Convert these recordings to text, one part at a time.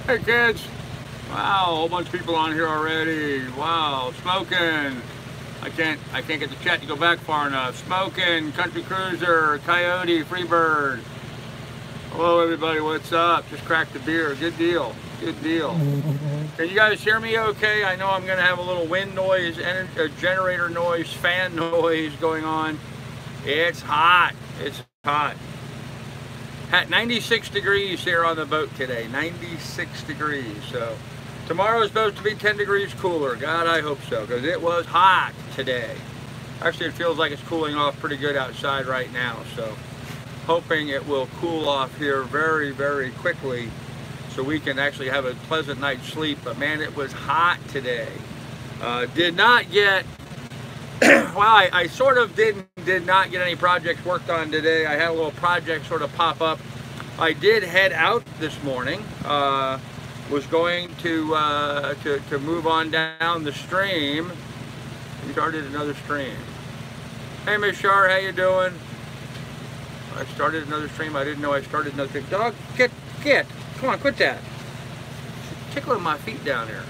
Hey kids! Wow, a whole bunch of people on here already. Wow, smoking. I can't get the chat to go back far enough. Smoking, Country Cruiser, Coyote, Freebird. Hello everybody, what's up? Just cracked the beer. Good deal. Good deal. Can you guys hear me okay? I know I'm gonna have a little wind noise, generator noise, fan noise going on. It's hot. It's hot. At 96 degrees here on the boat today. 96 degrees. So tomorrow is supposed to be 10 degrees cooler. God, I hope so, because it was hot today. Actually, it feels like it's cooling off pretty good outside right now. So hoping it will cool off here very, very quickly so we can actually have a pleasant night's sleep. But man, it was hot today. Did not get, well, I sort of did not get any projects worked on today. I had a little project sort of pop up. I did head out this morning. Was going to move on down the stream. We started another stream. Hey Miss Shar, how you doing? I started another stream. I didn't know I started another stream. Dog, get. Come on, quit that. Tickling my feet down here.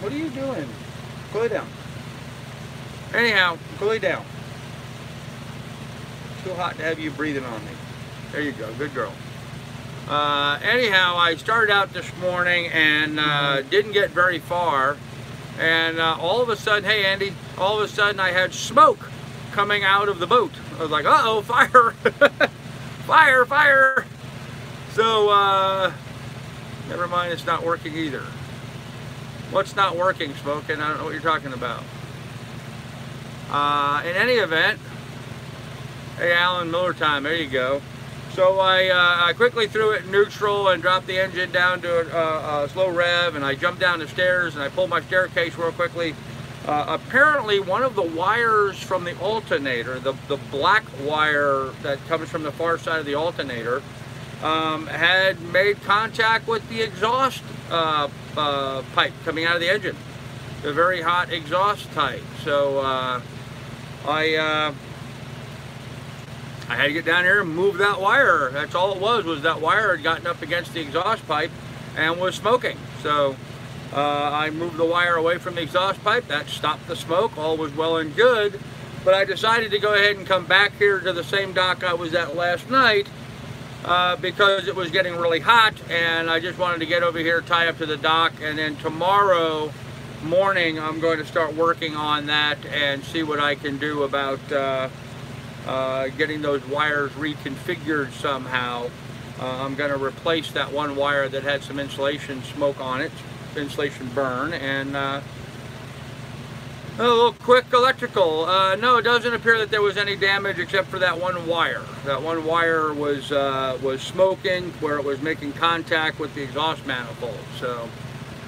What are you doing? Go lay down. Anyhow, go lay down. Too hot to have you breathing on me. There you go, good girl. Anyhow, I started out this morning and didn't get very far. And all of a sudden, hey Andy, all of a sudden I had smoke coming out of the boat. I was like, uh-oh, fire! Fire, fire! So, never mind, it's not working either. What's not working, Smoking? I don't know what you're talking about. In any event, hey Alan, Miller time, there you go. So I quickly threw it in neutral and dropped the engine down to a slow rev, and I jumped down the stairs and I pulled my staircase real quickly. Apparently one of the wires from the alternator, the black wire that comes from the far side of the alternator, had made contact with the exhaust pipe coming out of the engine, the very hot exhaust type. So I had to get down here and move that wire. That's all it was that wire had gotten up against the exhaust pipe and was smoking. So I moved the wire away from the exhaust pipe. That stopped the smoke. All was well and good. But I decided to go ahead and come back here to the same dock I was at last night because it was getting really hot, and I just wanted to get over here, tie up to the dock, and then tomorrow morning I'm going to start working on that and see what I can do about getting those wires reconfigured somehow. I'm going to replace that one wire that had some insulation smoke on it, insulation burn, and a little quick electrical. No, it doesn't appear that there was any damage except for that one wire. That one wire was smoking where it was making contact with the exhaust manifold. So,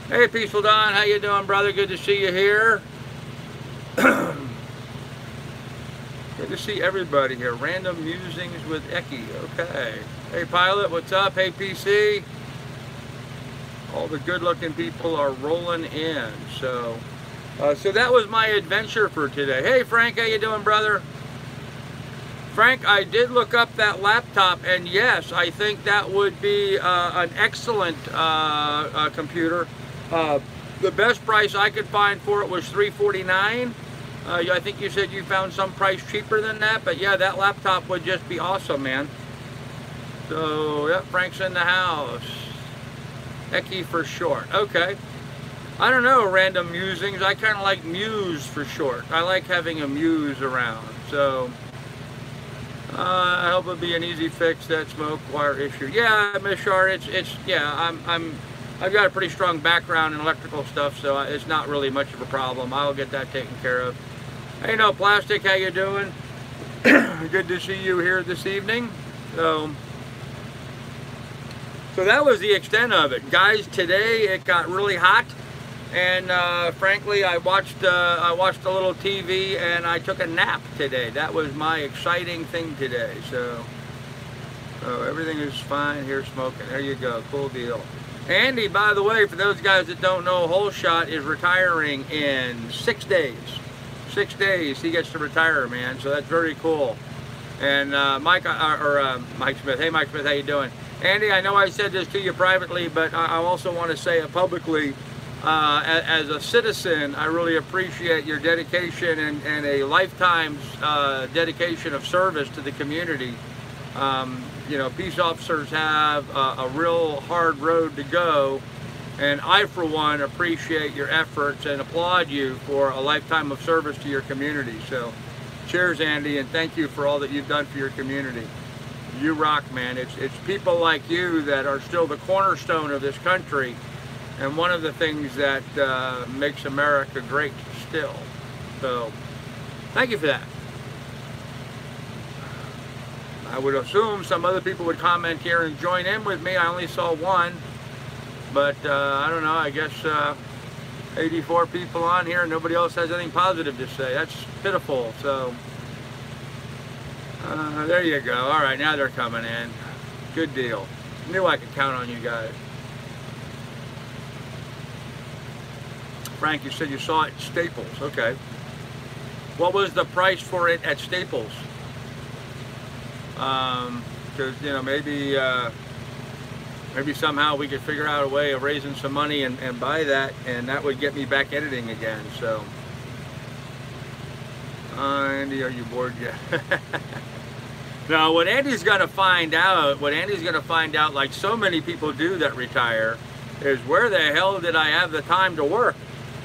hey, Peaceful Don, how you doing, brother? Good to see you here. Good to see everybody here. Random musings with Eki. Okay. Hey, Pilot, what's up? Hey, PC. All the good-looking people are rolling in. So that was my adventure for today. Hey, Frank, how you doing, brother? Frank, I did look up that laptop, and yes, I think that would be an excellent computer. The best price I could find for it was $349. I think you said you found some price cheaper than that, but yeah, that laptop would just be awesome, man. So, yeah, Frank's in the house. Eki for short. Okay. I don't know, random musings. I kind of like Muse for short. I like having a Muse around. So, I hope it'll be an easy fix, that smoke wire issue. Yeah, Miss Shar, yeah, I've got a pretty strong background in electrical stuff, so it's not really much of a problem. I'll get that taken care of. Hey, No Plastic, how you doing? Good to see you here this evening. So that was the extent of it, guys. Today it got really hot, and frankly, I watched a little TV and I took a nap today. That was my exciting thing today. So everything is fine here, smoking. There you go, cool deal. Andy, by the way, for those guys that don't know, Holeshot is retiring in 6 days. 6 days he gets to retire, man. So that's very cool. And Mike Smith, hey Mike Smith, how you doing? Andy, I know I said this to you privately, but I also want to say it publicly. As a citizen, I really appreciate your dedication and a lifetime's dedication of service to the community. You know, peace officers have a real hard road to go, and I, for one, appreciate your efforts and applaud you for a lifetime of service to your community. So, cheers, Andy, and thank you for all that you've done for your community. You rock, man. It's people like you that are still the cornerstone of this country, and one of the things that makes America great still. So, thank you for that. I would assume some other people would comment here and join in with me. I only saw one, but I don't know. I guess 84 people on here, nobody else has anything positive to say. That's pitiful. So, there you go. All right, now they're coming in. Good deal. Knew I could count on you guys. Frank, you said you saw it at Staples. Okay. What was the price for it at Staples? Because, you know, maybe somehow we could figure out a way of raising some money and buy that, and that would get me back editing again. So, Andy, are you bored yet? Now, what Andy's going to find out, like so many people do that retire, is where the hell did I have the time to work?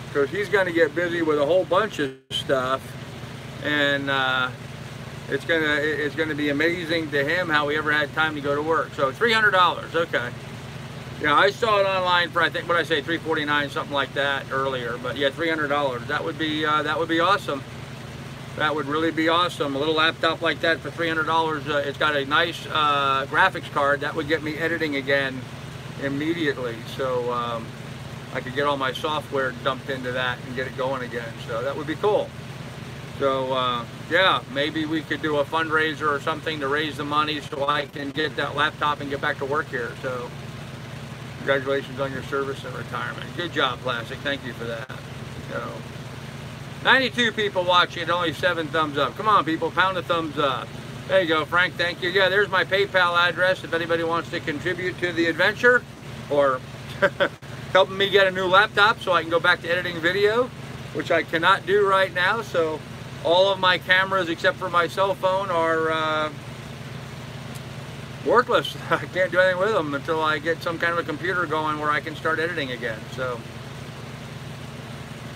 Because he's going to get busy with a whole bunch of stuff, and it's gonna be amazing to him how he ever had time to go to work. So $300, okay. Yeah, I saw it online for, I think, what I say, $349, something like that earlier. But yeah, $300. That would be awesome. That would really be awesome. A little laptop like that for $300. It's got a nice graphics card that would get me editing again immediately. So I could get all my software dumped into that and get it going again. So that would be cool. So yeah, maybe we could do a fundraiser or something to raise the money so I can get that laptop and get back to work here. So congratulations on your service and retirement. Good job, Plastic. Thank you for that. So 92 people watching and only 7 thumbs up. Come on, people, pound the thumbs up. There you go, Frank. Thank you. Yeah, there's my PayPal address if anybody wants to contribute to the adventure or helping me get a new laptop so I can go back to editing video, which I cannot do right now. So all of my cameras except for my cell phone are worthless. I can't do anything with them until I get some kind of a computer going where I can start editing again. So,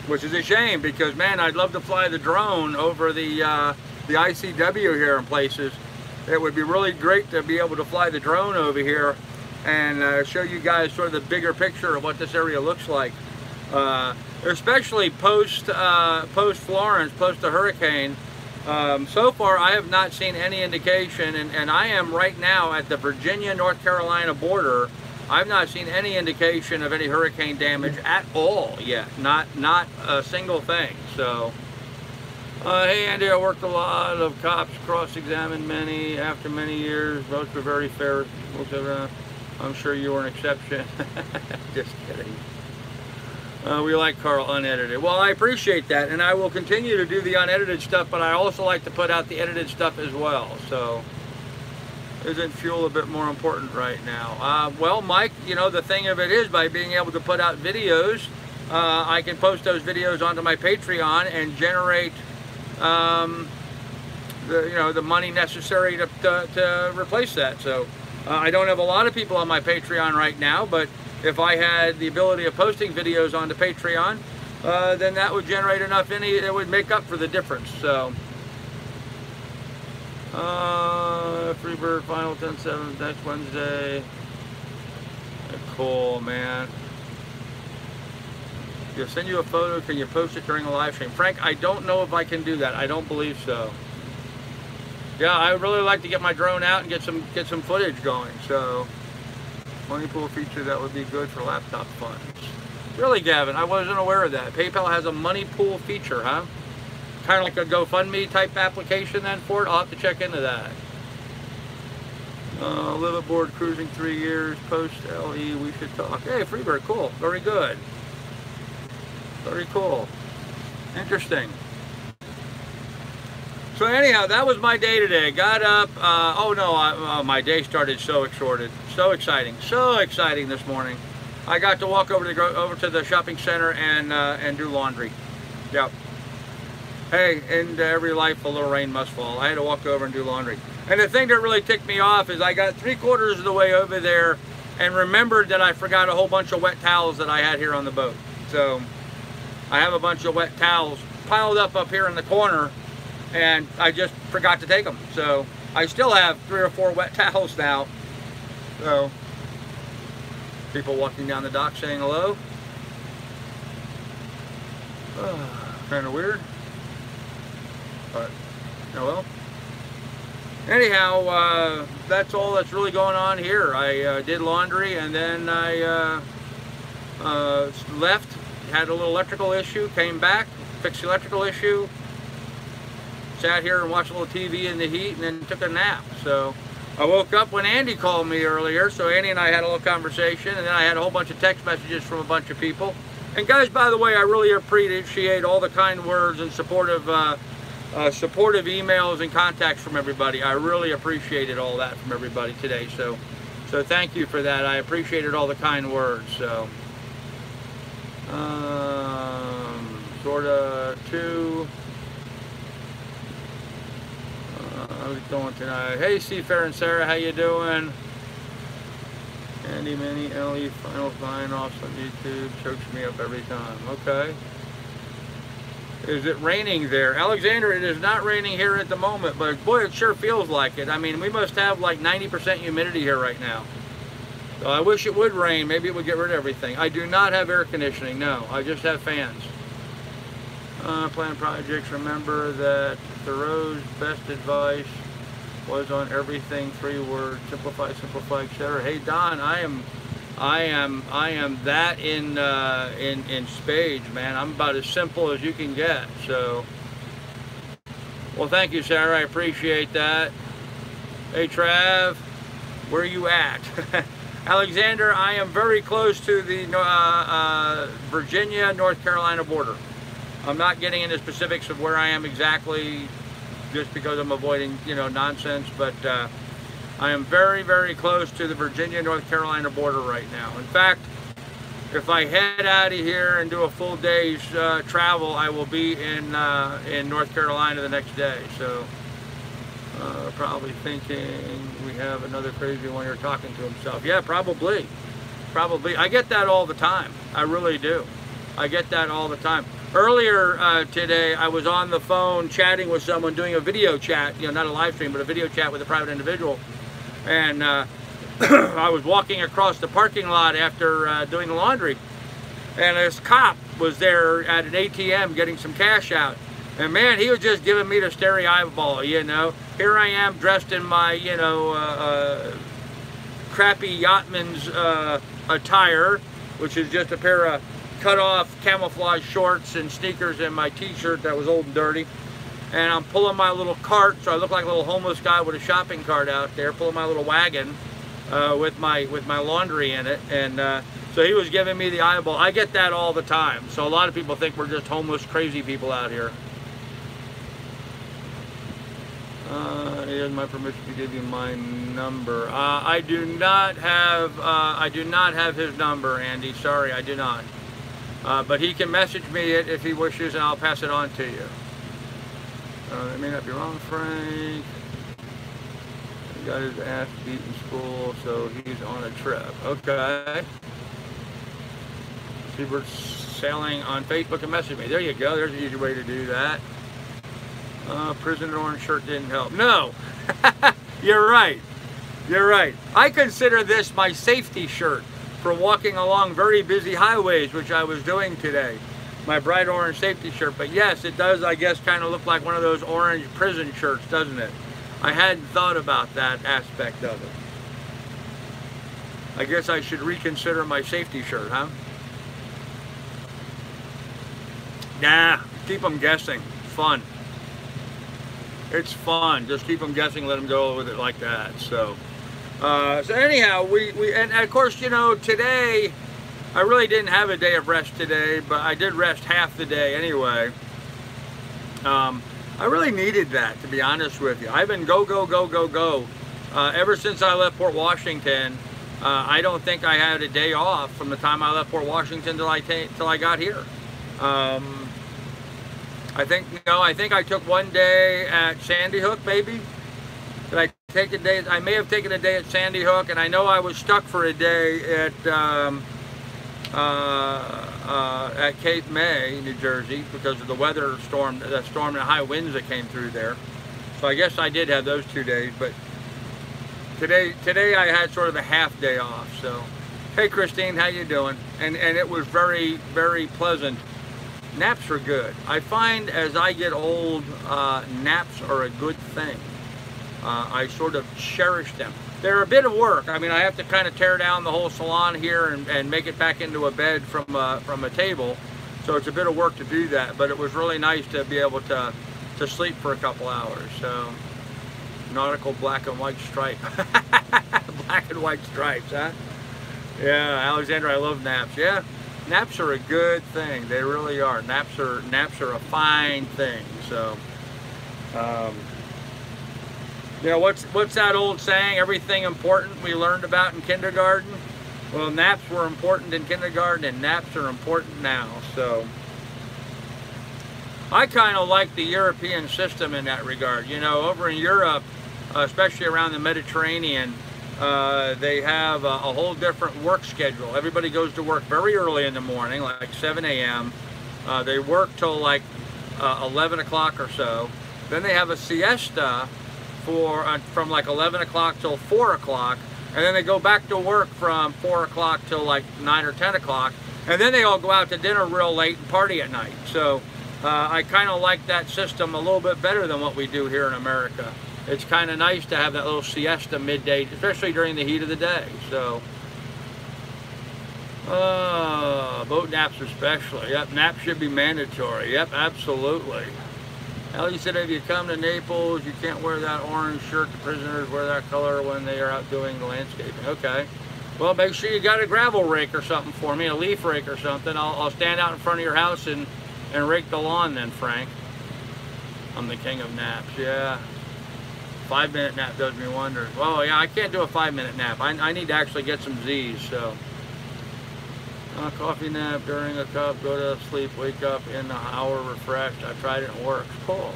which is a shame because, man, I'd love to fly the drone over the ICW here in places. It would be really great to be able to fly the drone over here and show you guys sort of the bigger picture of what this area looks like. Especially post Florence, post the hurricane. So far I have not seen any indication, and I am right now at the Virginia-North Carolina border. I've not seen any indication of any hurricane damage at all yet, not a single thing. So hey Andy, I worked a lot of cops, cross-examined many after many years. Most were very fair. I'm sure you were an exception. Just kidding. We like Carl unedited. Well, I appreciate that, and I will continue to do the unedited stuff, but I also like to put out the edited stuff as well. So, isn't fuel a bit more important right now? Well, Mike, you know, the thing of it is, by being able to put out videos, I can post those videos onto my Patreon and generate the money necessary to replace that. So, I don't have a lot of people on my Patreon right now, but if I had the ability of posting videos onto Patreon, then that would generate enough it would make up for the difference. So, Freebird final 10/7 next Wednesday. Cool, man. They'll send you a photo. Can you post it during a live stream? Frank, I don't know if I can do that. I don't believe so. Yeah, I would really like to get my drone out and get some footage going. So. Money pool feature that would be good for laptop funds. Really, Gavin, I wasn't aware of that. PayPal has a money pool feature, huh? Kind of like a GoFundMe type application then for it. I'll have to check into that. Live aboard cruising 3 years, post LE, we should talk. Hey, Freebird, cool. Very good. Very cool. Interesting. So anyhow, that was my day today. Got up. Oh no, my day started so exciting, so exciting this morning. I got to walk over to the shopping center and do laundry. Yep. Hey, in every life a little rain must fall. I had to walk over and do laundry. And the thing that really ticked me off is I got 3/4 of the way over there and remembered that I forgot a whole bunch of wet towels that I had here on the boat. So I have a bunch of wet towels piled up here in the corner, and I just forgot to take them. So I still have 3 or 4 wet towels now. So people walking down the dock saying hello. Kind of weird. But oh well. Anyhow, that's all that's really going on here. I did laundry, and then I left, had a little electrical issue, came back, fixed the electrical issue, sat here and watched a little TV in the heat, and then took a nap. So I woke up when Andy called me earlier, so Andy and I had a little conversation, and then I had a whole bunch of text messages from a bunch of people. And guys, by the way, I really appreciate all the kind words and supportive emails and contacts from everybody. I really appreciated all that from everybody today. So thank you for that. I appreciated all the kind words. So sort of two. How's it going tonight? Hey, Seafair and Sarah, how you doing? Andy, Minnie, Ellie, Final Fine Offs on YouTube chokes me up every time. Okay. Is it raining there? Alexander, it is not raining here at the moment, but boy, it sure feels like it. I mean, we must have like 90% humidity here right now. So I wish it would rain. Maybe it would get rid of everything. I do not have air conditioning, no. I just have fans. Plan projects, remember that Thoreau's best advice was on everything, 3 words, simplify, etc. Hey Don, I am that in spades, man. I'm about as simple as you can get. So, well, thank you, Sarah. I appreciate that. Hey Trav, where are you at? Alexander, I am very close to the Virginia, North Carolina border. I'm not getting into specifics of where I am exactly, just because I'm avoiding, nonsense, but I am very, very close to the Virginia, North Carolina border right now. In fact, if I head out of here and do a full day's travel, I will be in North Carolina the next day. So probably thinking we have another crazy one here talking to himself. Yeah, probably. I get that all the time. I really do. I get that all the time. Earlier today, I was on the phone chatting with someone, doing a video chat, not a live stream, but a video chat with a private individual. And I was walking across the parking lot after doing the laundry. And this cop was there at an ATM getting some cash out. And man, he was just giving me the starry eyeball, Here I am dressed in my, crappy yachtman's attire, which is just a pair of cut-off camouflage shorts and sneakers and my t-shirt that was old and dirty. And I'm pulling my little cart, so I look like a little homeless guy with a shopping cart out there, pulling my little wagon with my laundry in it. And so he was giving me the eyeball. I get that all the time. So a lot of people think we're just homeless, crazy people out here. He has my permission to give you my number. I do not have his number, Andy. Sorry, I do not. But he can message me it if he wishes, and I'll pass it on to you. That may not be wrong, Frank. He got his ass beat in school, so he's on a trip. Okay. Seabird Sailing on Facebook and message me. There you go. There's an easy way to do that. Prison orange shirt didn't help. No. You're right. You're right. I consider this my safety shirt for walking along very busy highways, which I was doing today. My bright orange safety shirt. But yes, it does, I guess, kind of look like one of those orange prison shirts, doesn't it? I hadn't thought about that aspect of it. I guess I should reconsider my safety shirt, huh? Nah, keep them guessing. It's fun. It's fun. Just keep them guessing, let them go with it like that. So anyhow, and of course, today, I really didn't have a day of rest today, but I did rest half the day anyway. I really needed that, to be honest with you. I've been go, go, go, go, go. Ever since I left Port Washington, I don't think I had a day off from the time I left Port Washington till I got here. I think I took one day at Sandy Hook, maybe. Did I take a day? I may have taken a day at Sandy Hook, and I know I was stuck for a day at Cape May, New Jersey, because of the weather storm, the storm and high winds that came through there. So I guess I did have those 2 days, but today I had sort of a half day off. So, hey Christine, how you doing? And it was very, very pleasant. Naps are good. I find as I get old, naps are a good thing. I sort of cherish them. They're a bit of work. I mean, I have to kind of tear down the whole salon here and make it back into a bed from a table. So it's a bit of work to do that, but it was really nice to be able to sleep for a couple hours. So, nautical black and white stripe. Black and white stripes, huh? Yeah, Alexandra, I love naps. Yeah, naps are a good thing. They really are. Naps are a fine thing. So, you know, what's that old saying? Everything important we learned about in kindergarten? Well, naps were important in kindergarten, and naps are important now. So, I kind of like the European system in that regard. You know, over in Europe, especially around the Mediterranean, they have a whole different work schedule. Everybody goes to work very early in the morning, like 7 a.m. They work till like 11 o'clock or so. Then they have a siesta from like 11 o'clock till 4 o'clock. And then they go back to work from 4 o'clock till like 9 or 10 o'clock. And then they all go out to dinner real late and party at night. So I kind of like that system a little bit better than what we do here in America. It's kind of nice to have that little siesta midday, especially during the heat of the day. So, boat naps especially. Yep, naps should be mandatory. Yep, absolutely. Ellie said if you come to Naples, you can't wear that orange shirt. The prisoners wear that color when they are out doing the landscaping. Okay. Well, make sure you got a gravel rake or something for me, a leaf rake or something. I'll stand out in front of your house and rake the lawn then, Frank. I'm the king of naps, yeah. 5-minute nap does me wonders. Well, yeah, I can't do a 5-minute nap. I need to actually get some Z's, so. Coffee nap during a cup, go to sleep, wake up in the hour refreshed. I tried it and it works. Cool.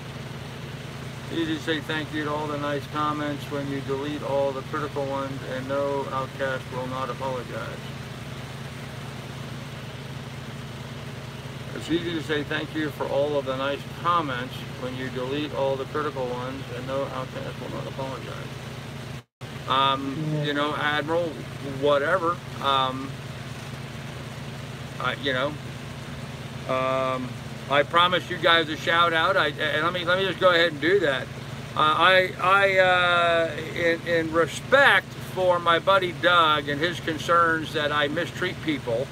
Easy to say thank you to all the nice comments when you delete all the critical ones, and no outcast will not apologize. It's easy to say thank you for all of the nice comments when you delete all the critical ones, and no outcast will not apologize. You know, Admiral, whatever. You know, I promised you guys a shout out. And let me just go ahead and do that. In respect for my buddy Doug and his concerns that I mistreat people,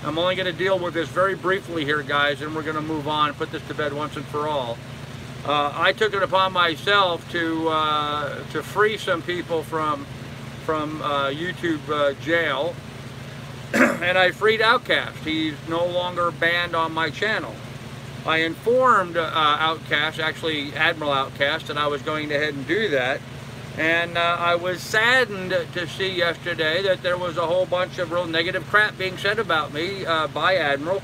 I'm only going to deal with this very briefly here, guys, and we're going to move on and put this to bed once and for all. I took it upon myself to free some people from YouTube jail. And I freed Outcast. He's no longer banned on my channel. I informed Outcast, actually Admiral Outcast, that I was going ahead and do that. And I was saddened to see yesterday that there was a whole bunch of real negative crap being said about me by Admiral.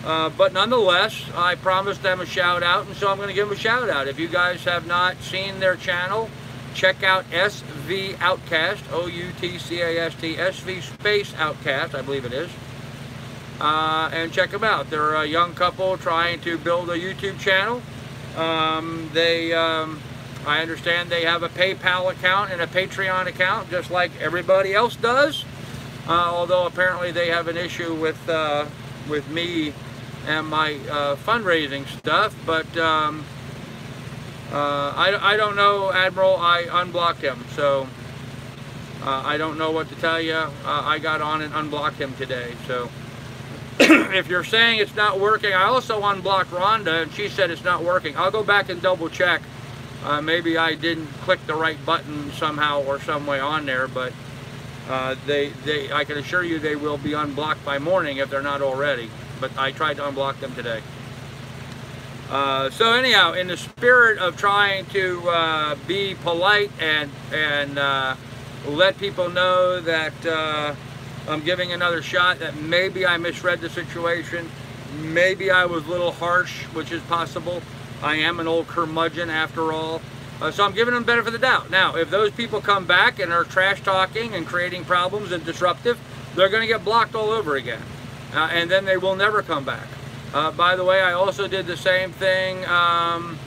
But nonetheless, I promised them a shout out, and so I'm going to give them a shout out. If you guys have not seen their channel, check out SV Outcast, O-U-T-C-A-S-T, SV space Outcast, I believe it is. And check them out. They're a young couple trying to build a YouTube channel. I understand they have a PayPal account and a Patreon account, just like everybody else does. Although apparently they have an issue with me and my fundraising stuff, but I don't know, Admiral. I unblocked him, so I don't know what to tell you. I got on and unblocked him today, so if you're saying it's not working, I also unblocked Rhonda, and she said it's not working. I'll go back and double check. Maybe I didn't click the right button somehow or some way on there, but I can assure you they will be unblocked by morning if they're not already. But I tried to unblock them today. So anyhow, in the spirit of trying to be polite and let people know that I'm giving another shot, that maybe I misread the situation, maybe I was a little harsh, which is possible. I am an old curmudgeon after all. So I'm giving them the benefit of the doubt. Now, if those people come back and are trash talking and creating problems and disruptive, they're going to get blocked all over again. And then they will never come back. By the way, I also did the same thing. For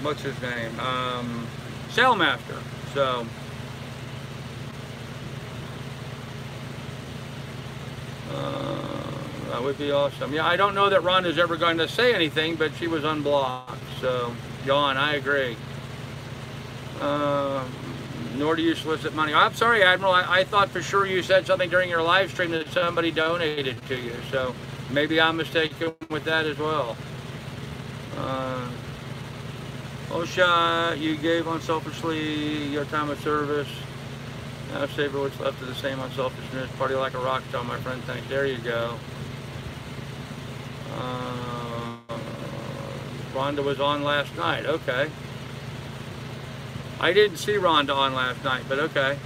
what's his name? Sailmaster. So that would be awesome. Yeah, I don't know that Rhonda's ever going to say anything, but she was unblocked. So, yawn, I agree. Nor do you solicit money. I'm sorry, Admiral. I thought for sure you said something during your live stream that somebody donated to you. So maybe I'm mistaken with that as well. OSHA, you gave unselfishly your time of service. Now savor what's left of the same unselfishness. Party like a rock star, my friend. Thanks. There you go. Rhonda was on last night. Okay. I didn't see Rhonda on last night, but okay.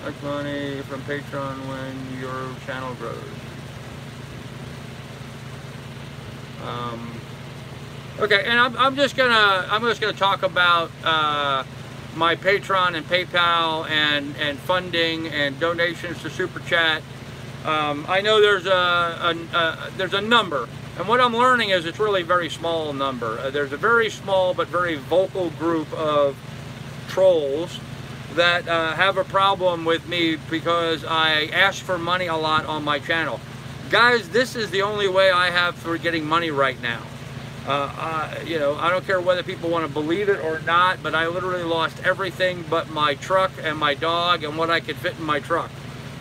Like money from Patreon when your channel grows. Okay, and I'm just gonna talk about my Patreon and PayPal and funding and donations to Super Chat. I know there's a number, and what I'm learning is it's really a very small number. There's a very small but very vocal group of trolls that have a problem with me because I ask for money a lot on my channel. Guys, this is the only way I have for getting money right now. You know, I don't care whether people want to believe it or not, but I literally lost everything but my truck and my dog and what I could fit in my truck.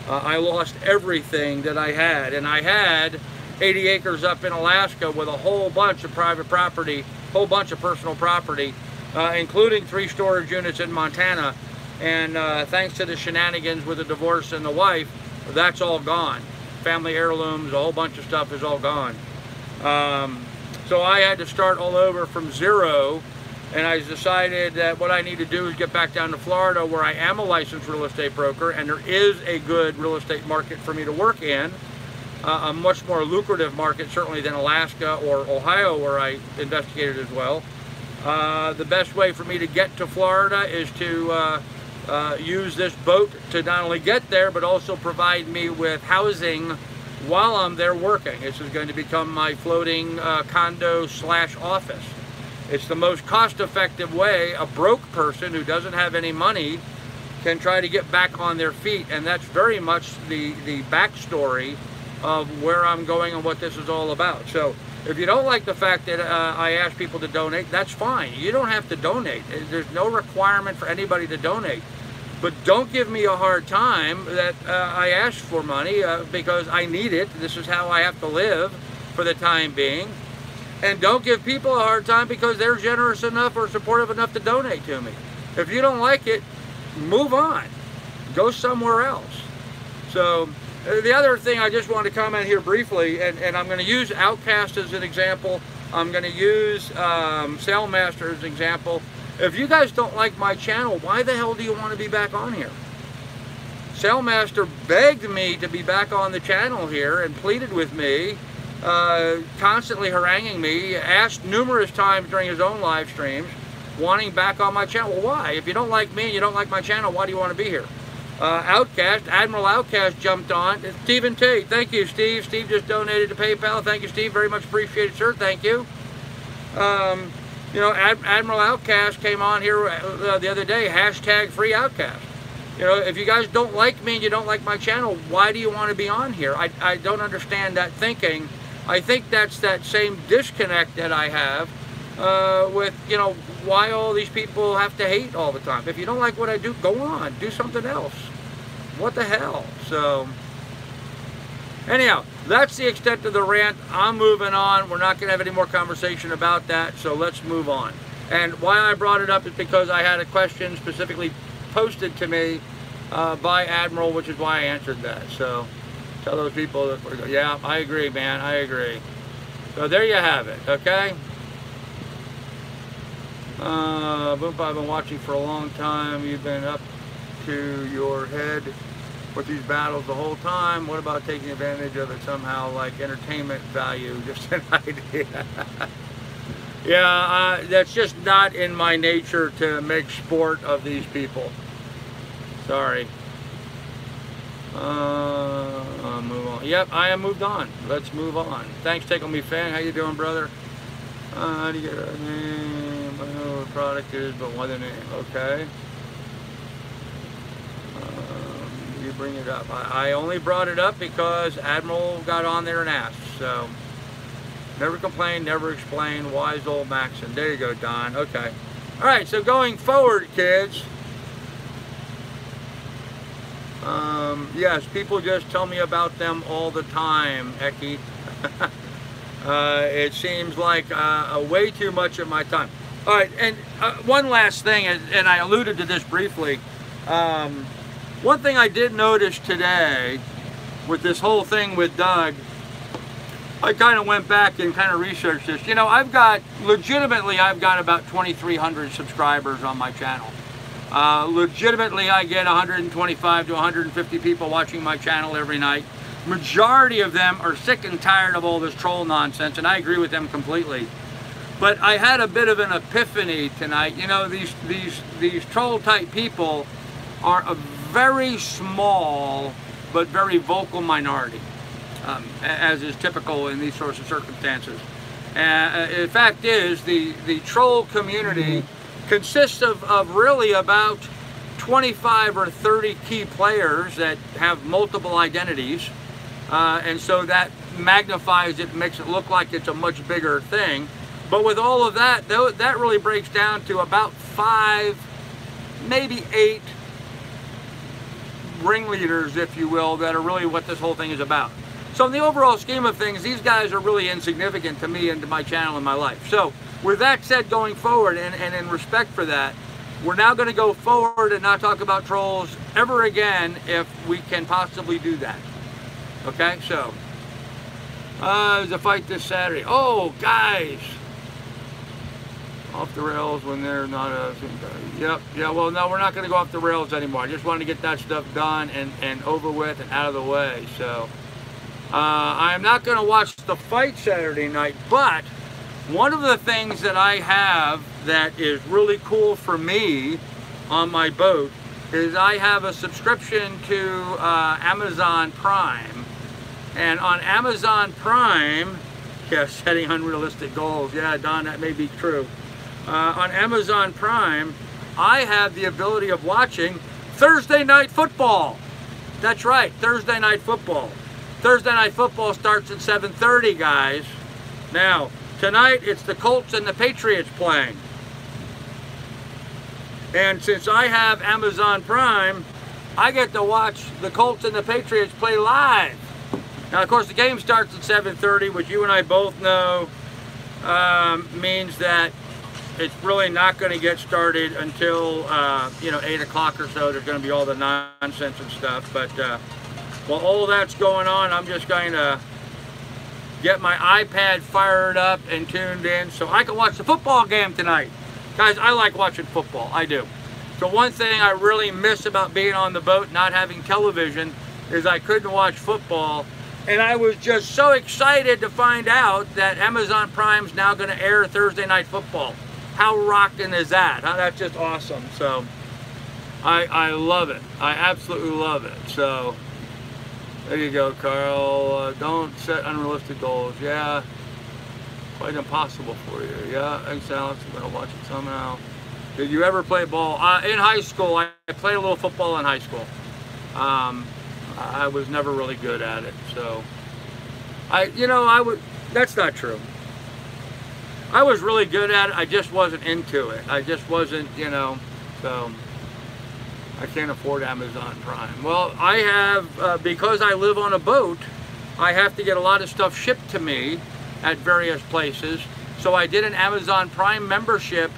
I lost everything that I had, and I had 80 acres up in Alaska with a whole bunch of private property, whole bunch of personal property, including 3 storage units in Montana. And thanks to the shenanigans with the divorce and the wife, that's all gone. Family heirlooms, a whole bunch of stuff is all gone. So I had to start all over from zero, and I decided that what I need to do is get back down to Florida, where I am a licensed real estate broker, and there is a good real estate market for me to work in. A much more lucrative market, certainly, than Alaska or Ohio, where I investigated as well. The best way for me to get to Florida is to use this boat to not only get there, but also provide me with housing while I'm there working. This is going to become my floating condo / office. It's the most cost-effective way a broke person who doesn't have any money can try to get back on their feet, and that's very much the backstory of where I'm going and what this is all about. So if you don't like the fact that I ask people to donate, that's fine. You don't have to donate. There's no requirement for anybody to donate. But don't give me a hard time that I asked for money because I need it. This is how I have to live for the time being. And don't give people a hard time because they're generous enough or supportive enough to donate to me. If you don't like it, move on. Go somewhere else. So the other thing I just want to comment here briefly, and I'm going to use Outcast as an example. I'm going to use Sailmaster as an example. If you guys don't like my channel, why the hell do you want to be back on here? Sailmaster begged me to be back on the channel here and pleaded with me, constantly haranguing me, asked numerous times during his own live streams, wanting back on my channel. Well, why? If you don't like me and you don't like my channel, why do you want to be here? Outcast, Admiral Outcast jumped on. Stephen T, thank you, Steve. Steve just donated to PayPal. Thank you, Steve. Very much appreciated, sir. Thank you. You know, Admiral Outcast came on here the other day, #FreeOutcast. You know, if you guys don't like me and you don't like my channel, why do you want to be on here? I don't understand that thinking. I think that's that same disconnect that I have with, you know, why all these people have to hate all the time. If you don't like what I do, go on, do something else. What the hell? So, anyhow, that's the extent of the rant. I'm moving on. We're not going to have any more conversation about that, so let's move on. And why I brought it up is because I had a question specifically posted to me by Admiral, which is why I answered that. So tell those people that, yeah, I agree, man, I agree. So there you have it, okay? Boom, I've been watching for a long time. You've been up to your head with these battles the whole time. What about taking advantage of it somehow, like entertainment value? Just an idea. Yeah, that's just not in my nature to make sport of these people. Sorry. Move on. Yep, I am moved on. Let's move on. Thanks, Tickle Me Fan. How you doing, brother? How do you get a name? I know what the product is, but what the name? Okay. You bring it up. I only brought it up because Admiral got on there and asked. So, never complain, never explain. Wise old maxim. There you go, Don. Okay. All right. So going forward, kids. Yes, people just tell me about them all the time, Eki. It seems like way too much of my time. All right, and one last thing, and I alluded to this briefly. One thing I did notice today with this whole thing with Doug, I kind of went back and kind of researched this. You know, I've got about 2,300 subscribers on my channel. Legitimately, I get 125 to 150 people watching my channel every night. Majority of them are sick and tired of all this troll nonsense, and I agree with them completely. But I had a bit of an epiphany tonight. You know, these troll type people are a very small but very vocal minority, as is typical in these sorts of circumstances. The fact is, the troll community consists of really about 25 or 30 key players that have multiple identities, and so that magnifies it, makes it look like it's a much bigger thing. But with all of that, that really breaks down to about 5, maybe 8 ringleaders, if you will, that are really what this whole thing is about. So in the overall scheme of things, these guys are really insignificant to me and to my channel and my life. So with that said, going forward, and in respect for that, we're now going to go forward and not talk about trolls ever again if we can possibly do that. Okay, so there's a fight this Saturday. Oh, guys, off the rails when they're not a... Yep, yeah, well, no, we're not going to go off the rails anymore. I just wanted to get that stuff done and over with and out of the way. So I'm not going to watch the fight Saturday night, but one of the things that I have that is really cool for me on my boat is I have a subscription to Amazon Prime. And on Amazon Prime, yeah, setting unrealistic goals. Yeah, Don, that may be true. On Amazon Prime, I have the ability of watching Thursday Night Football. That's right, Thursday Night Football. Thursday Night Football starts at 7:30, guys. Now, tonight, it's the Colts and the Patriots playing. And since I have Amazon Prime, I get to watch the Colts and the Patriots play live. Now, of course, the game starts at 7:30, which you and I both know means that it's really not going to get started until, you know, 8 o'clock or so. There's going to be all the nonsense and stuff. But while all that's going on, I'm just going to get my iPad fired up and tuned in so I can watch the football game tonight. Guys, I like watching football. I do. So one thing I really miss about being on the boat, not having television, is I couldn't watch football. And I was just so excited to find out that Amazon Prime's now going to air Thursday Night Football. How rockin' is that? Huh? That's just awesome. So I love it. I absolutely love it. So there you go, Carl. Don't set unrealistic goals. Yeah, quite impossible for you. Yeah, thanks, Alex. I'm going to watch it somehow. Did you ever play ball? In high school, I played a little football in high school. I was never really good at it. So, that's not true. I was really good at it. I just wasn't into it. I just wasn't, so I can't afford Amazon Prime. Well, I have, because I live on a boat, I have to get a lot of stuff shipped to me at various places. So I did an Amazon Prime membership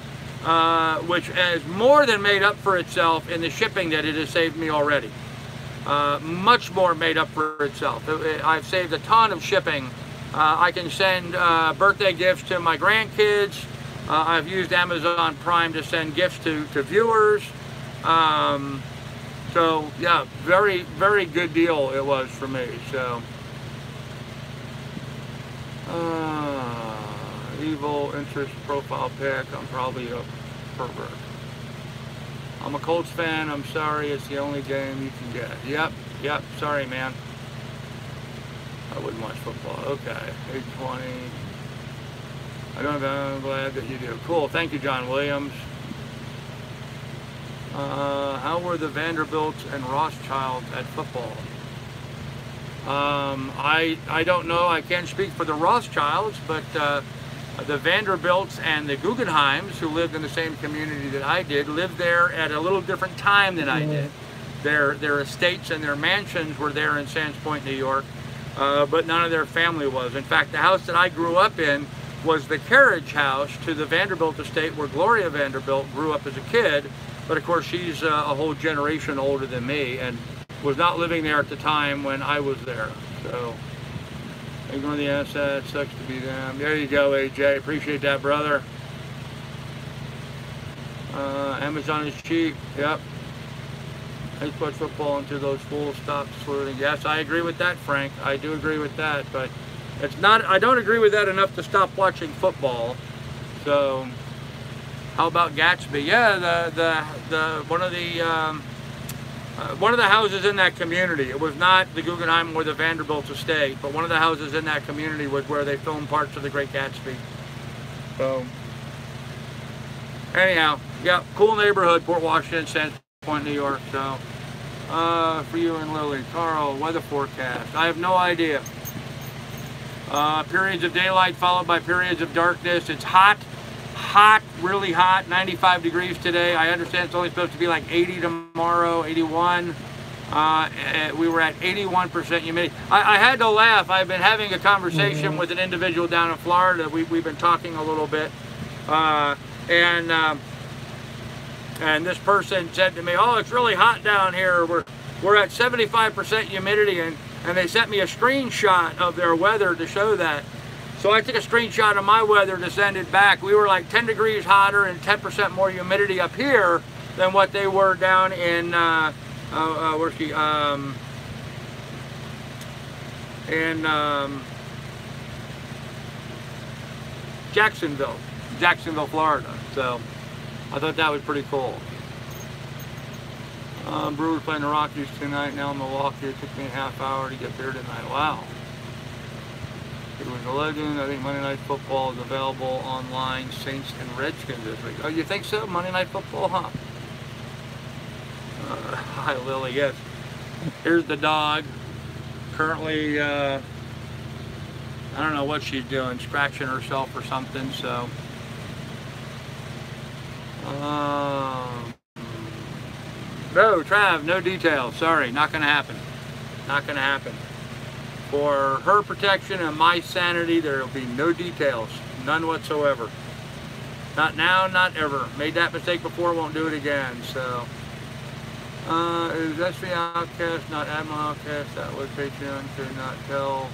which has more than made up for itself in the shipping that it has saved me already. Much more made up for itself. I've saved a ton of shipping. I can send birthday gifts to my grandkids. I've used Amazon Prime to send gifts to viewers. So yeah, very, very good deal it was for me. So evil interest profile pic. I'm probably a pervert. I'm a Colts fan. I'm sorry. It's the only game you can get. Yep. Sorry, man. I wouldn't watch football. Okay. 820. I'm glad that you do. Cool. Thank you, John Williams. How were the Vanderbilts and Rothschilds at football? I don't know. I can't speak for the Rothschilds, but the Vanderbilts and the Guggenheims, who lived in the same community that I did, lived there at a little different time than I did. Their estates and their mansions were there in Sands Point, New York, but none of their family was. In fact, the house that I grew up in was the carriage house to the Vanderbilt estate where Gloria Vanderbilt grew up as a kid, but of course she's a whole generation older than me and was not living there at the time when I was there. So ignore the assets, sucks to be them. There you go, AJ. Appreciate that, brother. Amazon is cheap. Yep. Let's put football into those fools. Stop slurring. Yes, I agree with that, Frank. I do agree with that, but it's not. I don't agree with that enough to stop watching football. So, how about Gatsby? Yeah, one of the houses in that community. It was not the Guggenheim or the Vanderbilt estate, but one of the houses in that community was where they filmed parts of The Great Gatsby. So, anyhow, yeah, cool neighborhood, Port Washington, Sands Point, New York. So, for you and Lily, Carl, weather forecast. I have no idea. Periods of daylight followed by periods of darkness. It's hot, really hot, 95 degrees today. I understand it's only supposed to be like 80 tomorrow, 81. We were at 81% humidity. I had to laugh. I've been having a conversation with an individual down in Florida. We've been talking a little bit. And this person said to me, oh, it's really hot down here. We're at 75% humidity, and they sent me a screenshot of their weather to show that. So I took a screenshot of my weather to send it back. We were like 10 degrees hotter and 10% more humidity up here than what they were down in Jacksonville, Florida. So I thought that was pretty cool. Brewers playing the Rockies tonight. Now in Milwaukee. It took me a half hour to get there tonight. Wow. It was a legend. I think Monday Night Football is available online. Saints and Redskins this week. Oh, you think so? Monday Night Football, huh? Hi, Lily. Yes. Here's the dog. Currently, I don't know what she's doing. Scratching herself or something. So. No, Trav, no details. Sorry, not going to happen. Not going to happen. For her protection and my sanity, there will be no details. None whatsoever. Not now, not ever. Made that mistake before, won't do it again. So, is SV Outcast, not Admiral Outcast? That was Patreon. Could not tell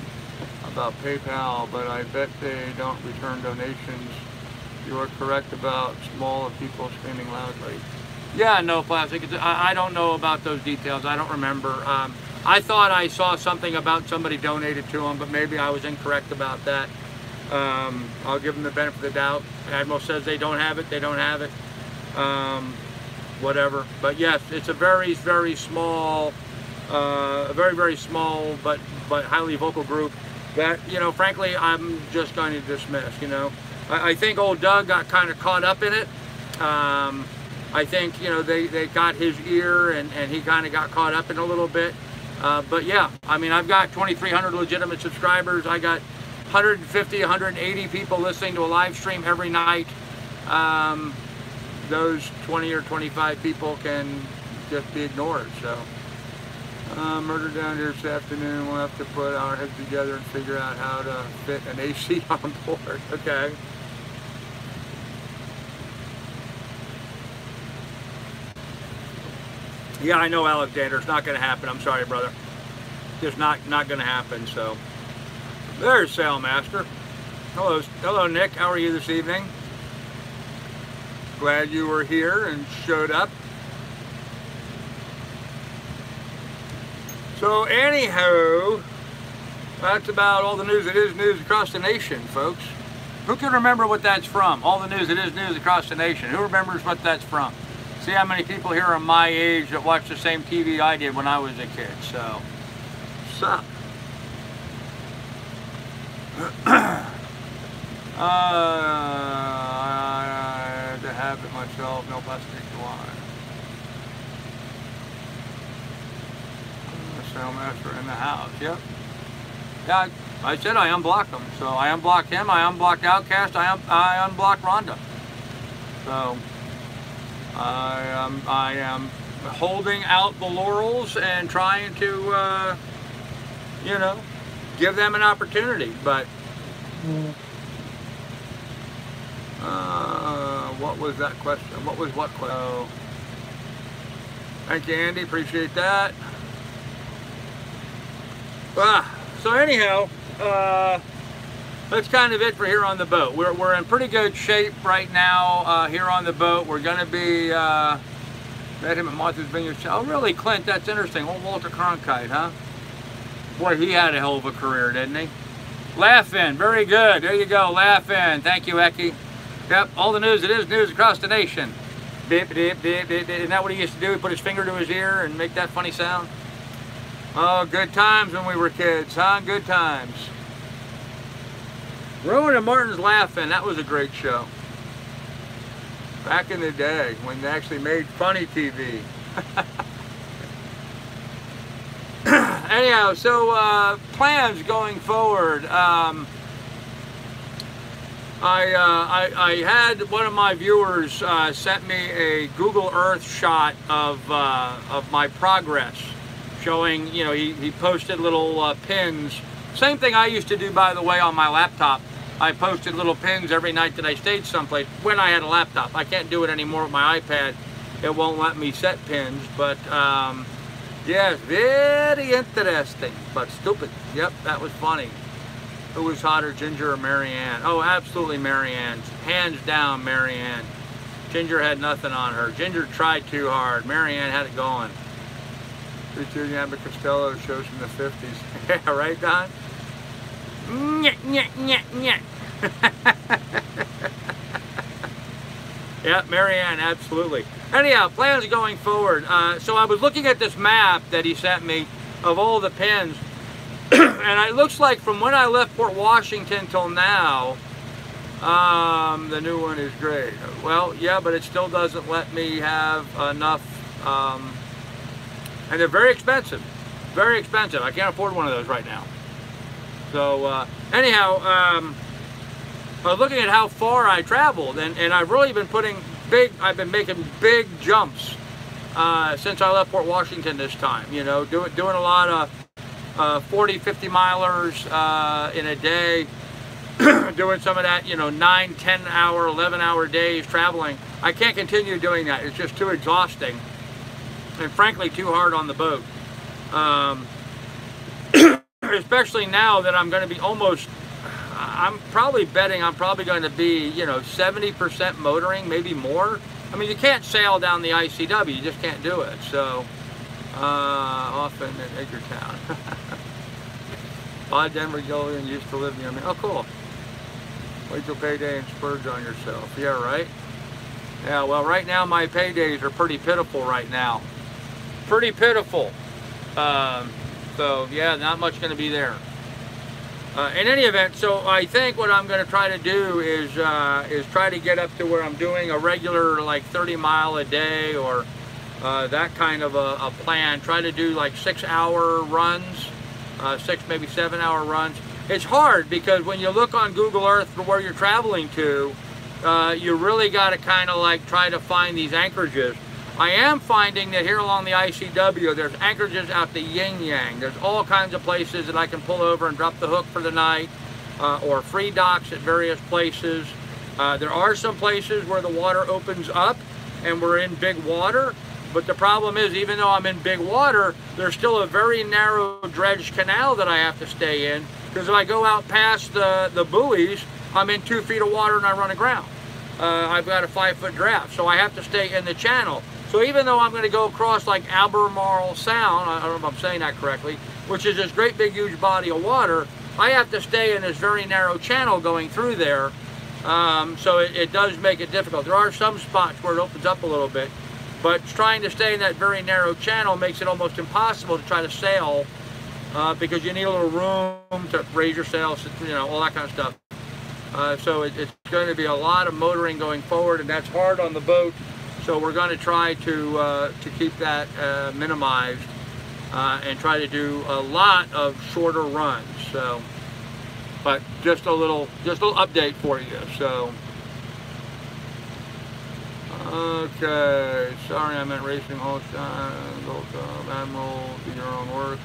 about PayPal, but I bet they don't return donations. You are correct about small of people screaming loudly. Yeah, no plastic. I don't know about those details. I don't remember. I thought I saw something about somebody donated to them, but maybe I was incorrect about that. I'll give them the benefit of the doubt. Admiral says they don't have it. They don't have it. Whatever. But yes, it's a very, very small, very small, but highly vocal group that, you know, frankly, I'm just going to dismiss. You know, I think old Doug got kind of caught up in it. I think, you know, they got his ear and he kind of got caught up in a little bit. But yeah, I mean, I've got 2,300 legitimate subscribers. I got 150, 180 people listening to a live stream every night. Those 20 or 25 people can just be ignored. So, murder down here this afternoon. We'll have to put our heads together and figure out how to fit an AC on board. Okay. Yeah, I know, Alexander. It's not going to happen. I'm sorry, brother. Just not going to happen. So there's Sailmaster. Hello, Nick. How are you this evening? Glad you were here and showed up. So anyhow, that's about all the news that is news across the nation, folks. Who can remember what that's from? All the news that is news across the nation. Who remembers what that's from? See how many people here are my age that watch the same TV I did when I was a kid. So, sup? I had to have it myself. No plastic wine. Sailmaster in the house. Yep. Yeah, I said I unblocked him. So I unblocked him. I unblocked Outcast. I unblocked Rhonda. So I am holding out the laurels and trying to, you know, give them an opportunity. But what was that question? What was what question? Oh, thank you, Andy. Appreciate that. So anyhow, that's kind of it for here on the boat. We're in pretty good shape right now here on the boat. We're going to be, met him at Martha's Vineyard. Oh really, Clint, that's interesting. Old Walter Cronkite, huh? Boy, he had a hell of a career, didn't he? Laughing, very good. There you go, laughing. Thank you, Eki. Yep, all the news, it is news across the nation. Beep, beep, beep, beep, beep. Isn't that what he used to do? He put his finger to his ear and make that funny sound? Oh, good times when we were kids, huh? Good times. Rowan and Martin's Laughing, that was a great show. Back in the day when they actually made funny TV. Anyhow, so plans going forward. I had one of my viewers sent me a Google Earth shot of my progress, showing, you know, he posted little pins. Same thing I used to do, by the way, on my laptop. I posted little pins every night that I stayed someplace when I had a laptop. I can't do it anymore with my iPad. It won't let me set pins, but yes, very interesting, but stupid. Yep, that was funny. Who was hotter, Ginger or Marianne? Oh, absolutely Marianne. Hands down, Marianne. Ginger had nothing on her. Ginger tried too hard. Marianne had it going. Richard Abbott Costello shows from the 50s. Yeah, right, Don? Nyeh, nyeh, nyeh, nyeh. Yeah, Marianne, absolutely. Anyhow, plans going forward. So I was looking at this map that he sent me of all the pins, and it looks like from when I left Port Washington till now, the new one is great. Well, yeah, but it still doesn't let me have enough, and they're very expensive. Very expensive. I can't afford one of those right now. So, anyhow, I was looking at how far I traveled, and I've really been I've been making big jumps since I left Port Washington this time. You know, doing a lot of 40, 50 milers in a day, doing some of that, you know, 9, 10 hour, 11 hour days traveling. I can't continue doing that. It's just too exhausting and frankly too hard on the boat. Especially now that I'm going to be almost, I'm probably betting I'm probably going to be, you know, 70% motoring, maybe more. I mean, you can't sail down the ICW, you just can't do it. So, often in Edgartown. Bob Denver Gillian used to live near me. Oh, cool. Wait till payday and splurge on yourself. Yeah, right? Yeah, well, right now my paydays are pretty pitiful right now. Pretty pitiful. So, yeah, not much going to be there. In any event, so I think what I'm going to try to do is try to get up to where I'm doing a regular, like, 30 mile a day or that kind of a plan. Try to do, like, 6-hour runs, 6, maybe 7-hour runs. It's hard because when you look on Google Earth for where you're traveling to, you really got to kind of, like, try to find these anchorages. I am finding that here along the ICW, there's anchorages out to Yin Yang. There's all kinds of places that I can pull over and drop the hook for the night, or free docks at various places. There are some places where the water opens up and we're in big water, But the problem is, even though I'm in big water, there's still a very narrow dredged canal that I have to stay in, because if I go out past the buoys, I'm in 2 feet of water and I run aground. I've got a 5-foot draft, so I have to stay in the channel. So even though I'm going to go across like Albemarle Sound, I don't know if I'm saying that correctly, which is this great big huge body of water, I have to stay in this very narrow channel going through there. So it does make it difficult. There are some spots where it opens up a little bit, but trying to stay in that very narrow channel makes it almost impossible to try to sail, because you need a little room to raise your sails, you know, all that kind of stuff. So it's going to be a lot of motoring going forward, and that's hard on the boat. So we're going to try to keep that minimized, and try to do a lot of shorter runs. So, but just a little update for you. So, okay. Sorry, I meant racing Holstein, Admiral, do your own work.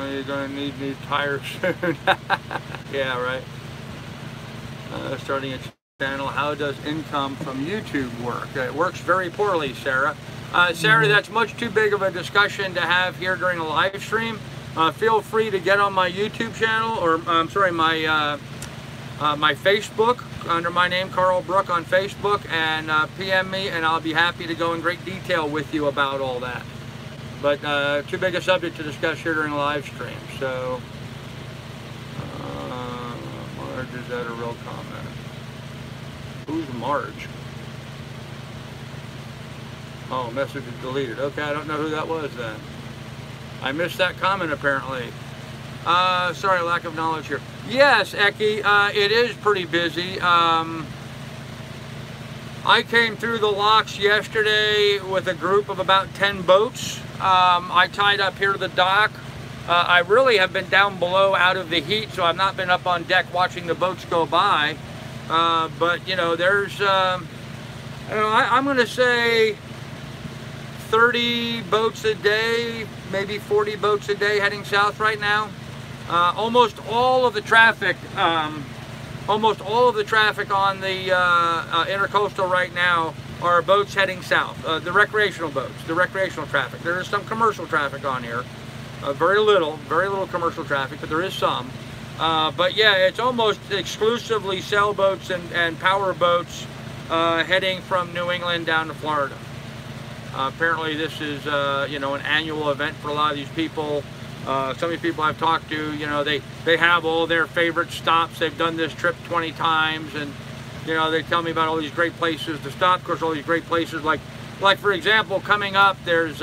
You're going to need tires soon. Yeah, right. Starting a channel. How does income from YouTube work? It works very poorly, Sarah. Sarah, that's much too big of a discussion to have here during a live stream. Feel free to get on my YouTube channel, or I'm sorry, my my Facebook under my name, Carl Brook, on Facebook, and PM me, and I'll be happy to go in great detail with you about all that. But too big a subject to discuss here during a live stream. So, Marge, is that a real comment? Who's Marge? Oh, message is deleted. Okay, I don't know who that was then. I missed that comment apparently. Sorry, lack of knowledge here. Yes, Eki, it is pretty busy. I came through the locks yesterday with a group of about 10 boats. I tied up here to the dock. I really have been down below out of the heat, so I've not been up on deck watching the boats go by. But, you know, there's, I don't know, I'm going to say 30 boats a day, maybe 40 boats a day heading south right now. Almost all of the traffic on the intercoastal right now are boats heading south. The recreational boats, the recreational traffic. There is some commercial traffic on here. Very little commercial traffic, but there is some. But yeah, it's almost exclusively sailboats and power boats heading from New England down to Florida. Apparently this is, you know, an annual event for a lot of these people. Some of the people I've talked to, you know, they have all their favorite stops. They've done this trip 20 times, and, you know, they tell me about all these great places to stop. Of course, all these great places, like for example, coming up, there's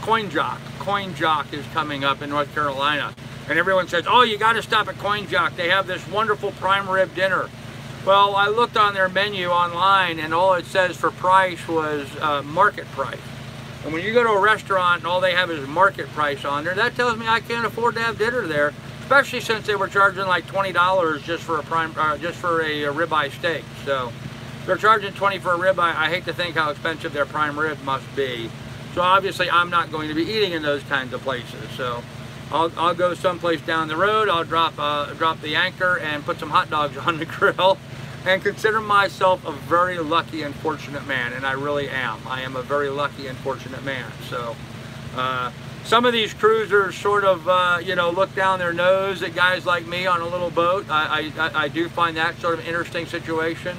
Coin Jock. Coin Jock is coming up in North Carolina. And everyone says, oh, you got to stop at Coin Jock. They have this wonderful prime rib dinner. Well, I looked on their menu online, and all it says for price was market price. And when you go to a restaurant and all they have is market price on there, that tells me I can't afford to have dinner there, especially since they were charging like $20 just for a ribeye steak. So they're charging $20 for a ribeye. I hate to think how expensive their prime rib must be. So obviously I'm not going to be eating in those kinds of places. So I'll go someplace down the road. I'll drop the anchor and put some hot dogs on the grill, and consider myself a very lucky and fortunate man, and I really am. I am a very lucky and fortunate man. So some of these cruisers sort of you know, look down their nose at guys like me on a little boat. I do find that sort of an interesting situation.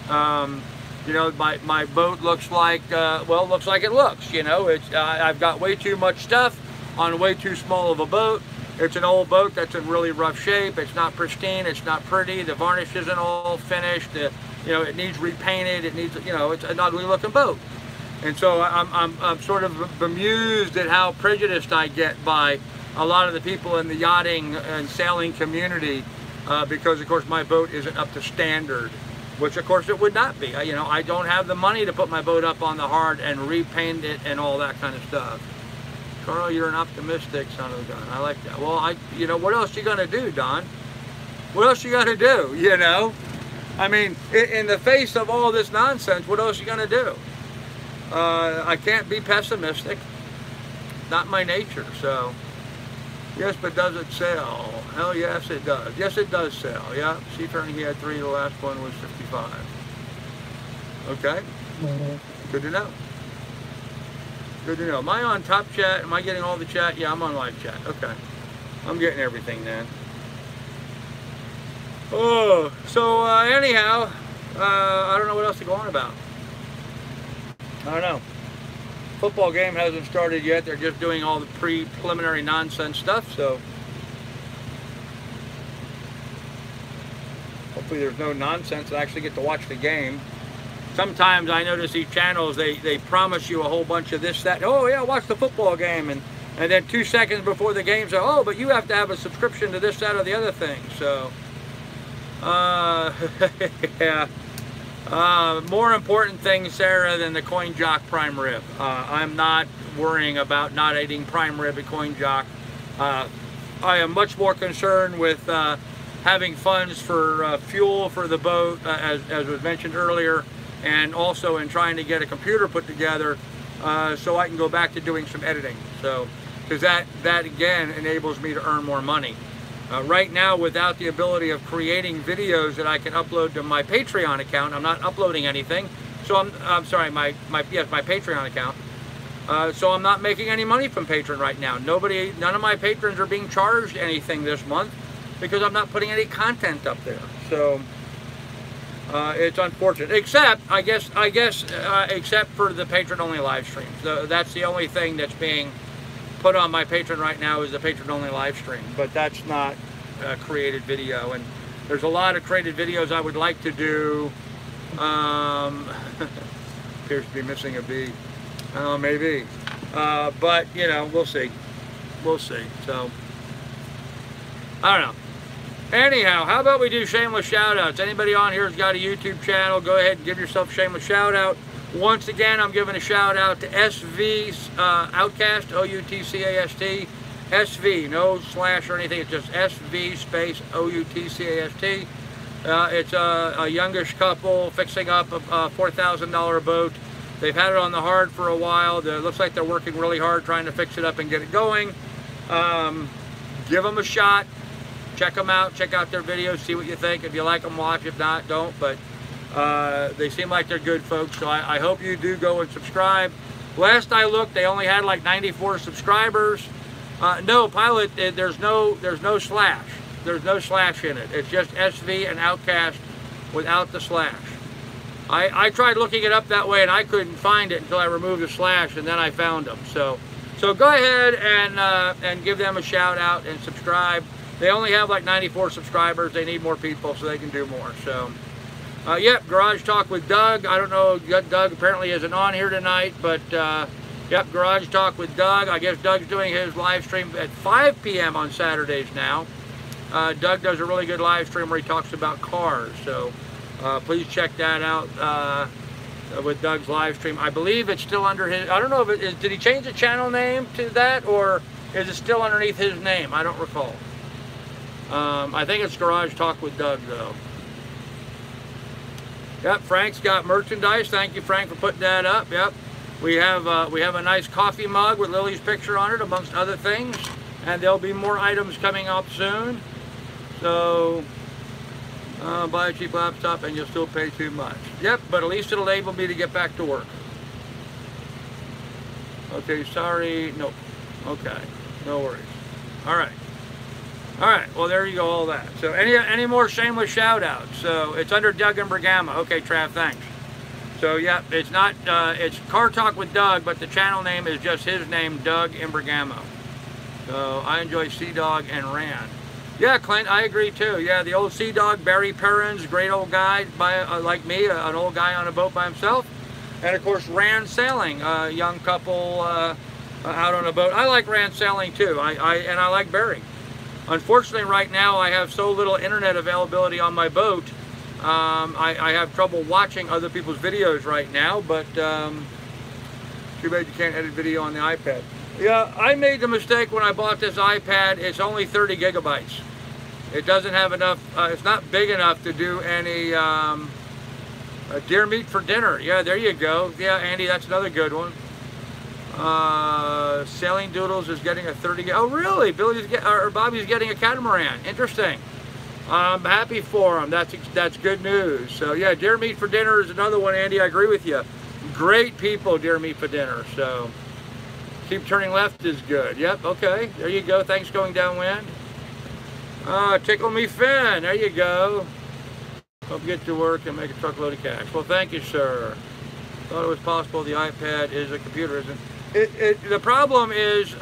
You know, my boat looks like well, looks like it looks. You know, it's I've got way too much stuff on way too small of a boat. It's an old boat that's in really rough shape. It's not pristine. It's not pretty. The varnish isn't all finished. You know, it needs repainted. It needs, you know, it's an ugly looking boat. And so I'm sort of bemused at how prejudiced I get by a lot of the people in the yachting and sailing community because, of course, my boat isn't up to standard, which, of course, it would not be. You know, I don't have the money to put my boat up on the hard and repaint it and all that kind of stuff. Carl, you're an optimistic son of a gun. I like that. Well, you know, what else you gonna do, Don? What else you gonna do, you know? I mean, in the face of all this nonsense, what else you gonna do? I can't be pessimistic. Not my nature, so. Yes, but does it sell? Hell yes, it does. Yes, it does sell, yeah. Seafaring, he had 3, the last one was 55. Okay. Good to know. Good to know. Am I on top chat? Am I getting all the chat? Yeah, I'm on live chat. Okay. I'm getting everything then. Oh, so anyhow, I don't know what else to go on about. I don't know. Football game hasn't started yet. They're just doing all the preliminary nonsense stuff, so hopefully there's no nonsense and I actually get to watch the game. Sometimes I notice these channels, they promise you a whole bunch of this, that, oh yeah, watch the football game, and then 2 seconds before the game say, oh, but you have to have a subscription to this, that, or the other thing. So, yeah. More important things, Sarah, than the CoinJock prime rib. I'm not worrying about not eating prime rib at CoinJock. I am much more concerned with having funds for fuel for the boat, as was mentioned earlier, and also in trying to get a computer put together so I can go back to doing some editing. So, because that again enables me to earn more money. Right now, without the ability of creating videos that I can upload to my Patreon account, I'm not uploading anything. So I'm sorry, my Patreon account. So I'm not making any money from Patreon right now. None of my patrons are being charged anything this month because I'm not putting any content up there. So it's unfortunate. Except, I guess, except for the patron-only live streams. That's the only thing that's being put on my Patreon right now is the patron-only live stream, but that's not a created video, and there's a lot of created videos I would like to do. Appears to be missing a B. Maybe, but you know, we'll see. We'll see. So I don't know. Anyhow, how about we do shameless shout-outs? Anybody on here has got a YouTube channel, go ahead and give yourself a shameless shout-out. Once again, I'm giving a shout-out to SV Outcast, O-U-T-C-A-S-T. SV, no slash or anything, it's just SV space O-U-T-C-A-S-T. It's a youngish couple fixing up a $4,000 boat. They've had it on the hard for a while. It looks like they're working really hard trying to fix it up and get it going. Give them a shot. Check them out. Check out their videos. See what you think. If you like them, watch. If not, don't. But they seem like they're good folks. So I hope you do go and subscribe. Last I looked, they only had like 94 subscribers. No, Pilot, there's no slash. There's no slash in it. It's just SV and Outcast without the slash. I tried looking it up that way and I couldn't find it until I removed the slash, and then I found them. So go ahead and give them a shout out and subscribe. They only have like 94 subscribers. They need more people so they can do more. So, yep, Garage Talk with Doug. I don't know, Doug apparently isn't on here tonight, but yep, Garage Talk with Doug. I guess Doug's doing his live stream at 5 p.m. on Saturdays now. Doug does a really good live stream where he talks about cars. So please check that out with Doug's live stream. I believe it's still under his, I don't know if it is, did he change the channel name to that, or is it still underneath his name? I don't recall. I think it's Garage Talk with Doug though. Yep, Frank's got merchandise. Thank you, Frank, for putting that up. Yep, we have a nice coffee mug with Lily's picture on it, amongst other things, and there'll be more items coming up soon. So buy a cheap laptop and you'll still pay too much. Yep, but at least it'll enable me to get back to work. Okay, sorry. Nope. Okay, no worries. All right. All right, well, there you go, all that. So any more shameless shout-outs? So it's under Doug and Bergamo. Okay, Trav, thanks. So, yeah, it's not, it's Car Talk with Doug, but the channel name is just his name, Doug and Bergamo. So I enjoy Sea Dog and Rand. Yeah, Clint, I agree too. Yeah, the old Sea Dog, Barry Perrins, great old guy like me, an old guy on a boat by himself. And, of course, Rand Sailing, a young couple out on a boat. I like Rand Sailing too, and I like Barry. Unfortunately, right now, I have so little internet availability on my boat. I have trouble watching other people's videos right now, but too bad you can't edit video on the iPad. Yeah, I made the mistake when I bought this iPad. It's only 30 gigabytes. It doesn't have enough, it's not big enough to do any deer meat for dinner. Yeah, there you go. Yeah, Andy, that's another good one. Sailing Doodles is getting a 30. Oh, really? Bobby's getting a catamaran. Interesting. I'm happy for him. That's good news. So yeah, deer meat for dinner is another one, Andy. I agree with you. Great people, dear me, for dinner. So keep turning left is good. Yep, okay, there you go. Thanks, going downwind. Tickle me fin, there you go. Hope you get to work and make a truckload of cash. Well, thank you, sir. Thought it was possible the iPad is a computer, isn't it? The problem is,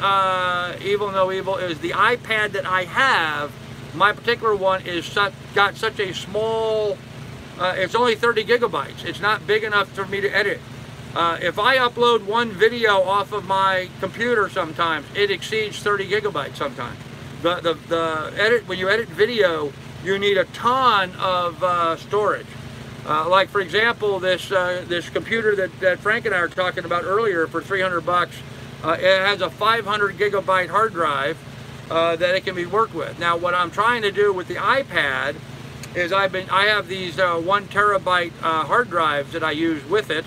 evil no evil, is the iPad that I have, my particular one, is got such a small, it's only 30 gigabytes. It's not big enough for me to edit. If I upload one video off of my computer sometimes, it exceeds 30 gigabytes sometimes. The edit, when you edit video, you need a ton of storage. Like, for example, this computer that Frank and I were talking about earlier for 300 bucks, it has a 500 gigabyte hard drive that it can be worked with. Now, what I'm trying to do with the iPad is I have these 1 terabyte hard drives that I use with it.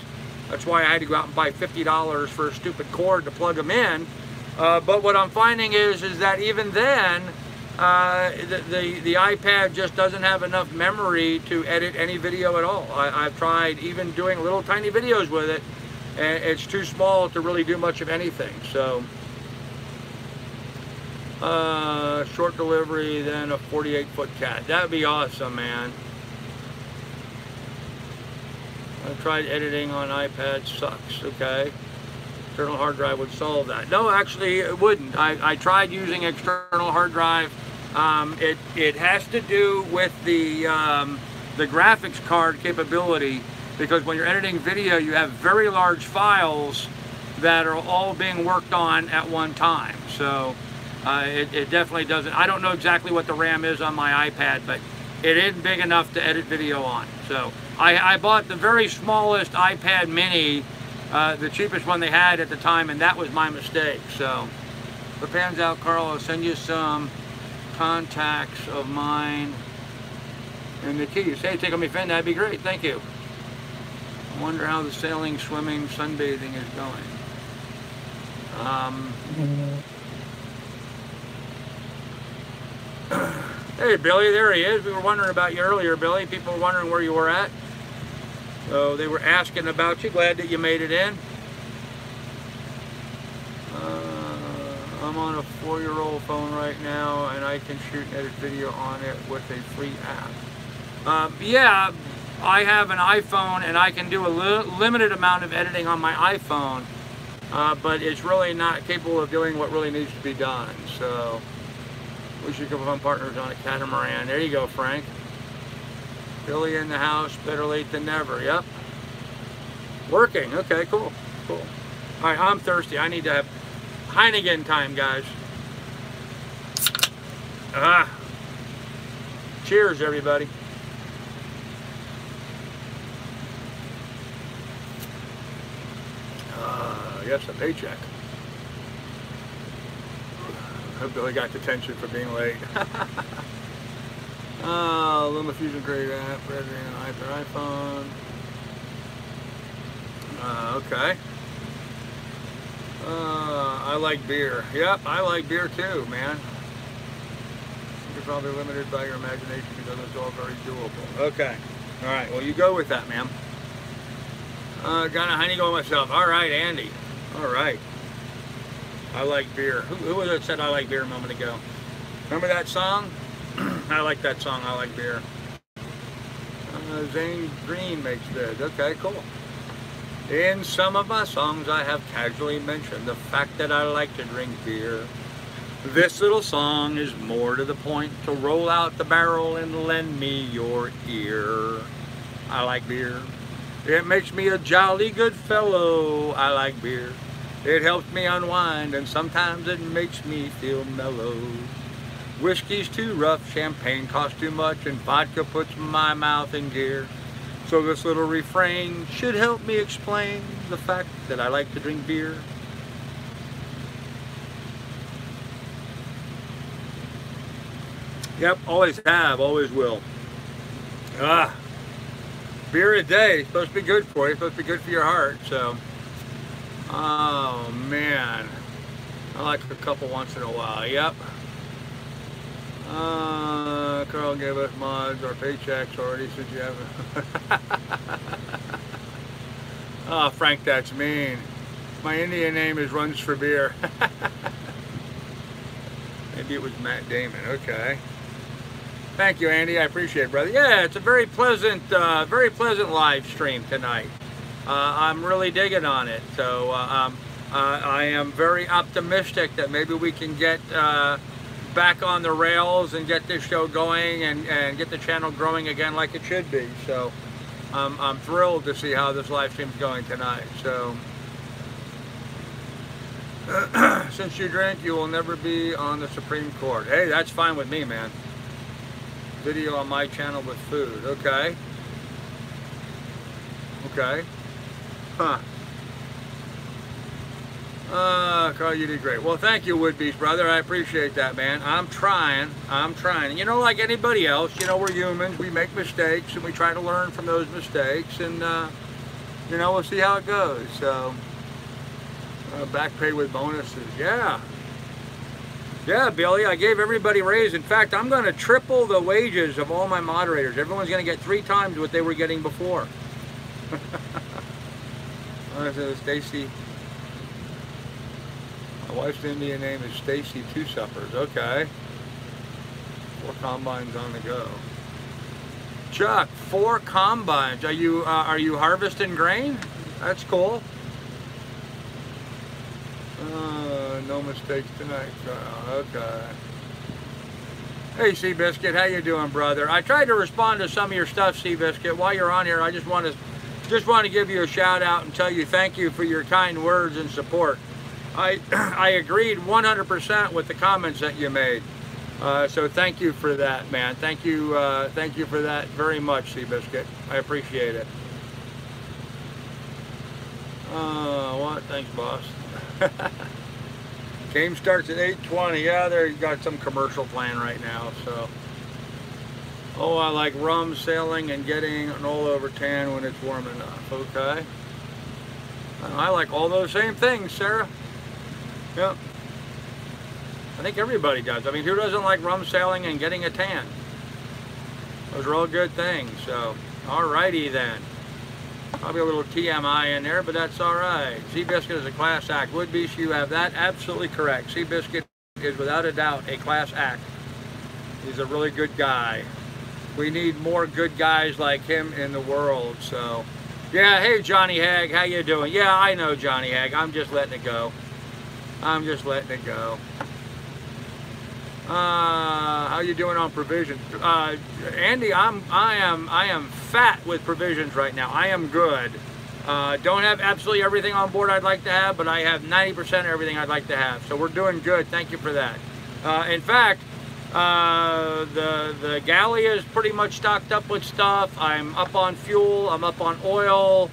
That's why I had to go out and buy $50 for a stupid cord to plug them in. But what I'm finding is that even then, the iPad just doesn't have enough memory to edit any video at all. I've tried even doing little tiny videos with it, and it's too small to really do much of anything. So, short delivery, then a 48-foot cat. That'd be awesome, man. I tried editing on iPad, sucks, okay. External hard drive would solve that. No, actually it wouldn't. I tried using external hard drive. It has to do with the graphics card capability, because when you're editing video, you have very large files that are all being worked on at one time. So it definitely doesn't. I don't know exactly what the RAM is on my iPad, but it isn't big enough to edit video on. So I bought the very smallest iPad mini, the cheapest one they had at the time, and that was my mistake. So if it pans out, Carl, I'll send you some contacts of mine and the keys. Hey, tickle me fin, that'd be great, thank you. I wonder how the sailing, swimming, sunbathing is going. Hey, Billy, there he is. We were wondering about you earlier, Billy. People were wondering where you were at. So they were asking about you. Glad that you made it in. I'm on a 4-year-old phone right now, and I can shoot and edit video on it with a free app. Yeah, I have an iPhone, and I can do a limited amount of editing on my iPhone, but it's really not capable of doing what really needs to be done. So we should become partners on a catamaran. There you go, Frank. Billy in the house, better late than never. Yep. Working. Okay, cool. Cool. All right, I'm thirsty. I need to have Heineken time, guys. Cheers, everybody. Yes, a paycheck. Hope Billy got detention for being late. LumaFusion great app, ready on iPad, iPhone. Okay. I like beer. Yep, I like beer too, man. You're probably limited by your imagination because it's all very doable. Okay. All right. Well, you go with that, ma'am. Got a honey going myself. All right, Andy. All right. I like beer. Who was it said I like beer a moment ago? Remember that song? I like that song. I like beer. Zane Green makes this. Okay, cool. In some of my songs, I have casually mentioned the fact that I like to drink beer. This little song is more to the point, to roll out the barrel and lend me your ear. I like beer. It makes me a jolly good fellow. I like beer. It helps me unwind, and sometimes it makes me feel mellow. Whiskey's too rough, champagne costs too much, and vodka puts my mouth in gear. So this little refrain should help me explain the fact that I like to drink beer. Yep, always have, always will. Beer a day, it's supposed to be good for you, it's supposed to be good for your heart, so. Oh man, I like a couple once in a while, yep. Carl gave us mods, our paychecks already, said you have Oh, Frank, that's mean. My Indian name is Runs for Beer. Maybe it was Matt Damon. Okay. Thank you, Andy. I appreciate it, brother. Yeah, it's a very pleasant live stream tonight. I'm really digging on it. So I am very optimistic that maybe we can get back on the rails and get this show going and get the channel growing again like it should be. So I'm thrilled to see how this live stream's going tonight. So since you drink, you will never be on the Supreme Court. Hey, that's fine with me, man. Video on my channel with food. Okay. Okay. Huh. Carl, you did great. Well, thank you, Woodbeast, brother. I appreciate that, man. I'm trying. You know, like anybody else, you know, we're humans. We make mistakes, and we try to learn from those mistakes, and, you know, we'll see how it goes. So, back pay with bonuses. Yeah. Yeah, Billy, I gave everybody a raise. In fact, I'm going to triple the wages of all my moderators. Everyone's going to get 3 times what they were getting before. Stacy. My wife's Indian name is Stacy Two Suppers. Okay. 4 combines on the go. Chuck, 4 combines. Are you harvesting grain? That's cool. No mistakes tonight. Okay. Hey, Seabiscuit, how you doing, brother? I tried to respond to some of your stuff, Seabiscuit. While you're on here, I just want to give you a shout out and tell you thank you for your kind words and support. I agreed 100% with the comments that you made. So thank you for that, man. Thank you for that very much, Seabiscuit. I appreciate it. What? Thanks, boss. Game starts at 8:20. Yeah, there you got some commercial plan right now. So, oh, I like rum, sailing, and getting an all over tan when it's warm enough. Okay. I like all those same things, Sarah. Yep. I think everybody does. I mean, who doesn't like rum, sailing, and getting a tan? Those are all good things. So, alrighty then. Probably a little TMI in there, but that's all right. Seabiscuit is a class act. Woodbeast, you have that absolutely correct. Seabiscuit is without a doubt a class act. He's a really good guy. We need more good guys like him in the world. So, yeah. Hey, Johnny Hag, how you doing? Yeah, I know, Johnny Hag. I'm just letting it go. I'm just letting it go. How you doing on provisions? Andy, I am fat with provisions right now. I am good. Don't have absolutely everything on board I'd like to have, but I have 90% of everything I'd like to have. So we're doing good. Thank you for that. In fact, the galley is pretty much stocked up with stuff. I'm up on fuel. I'm up on oil.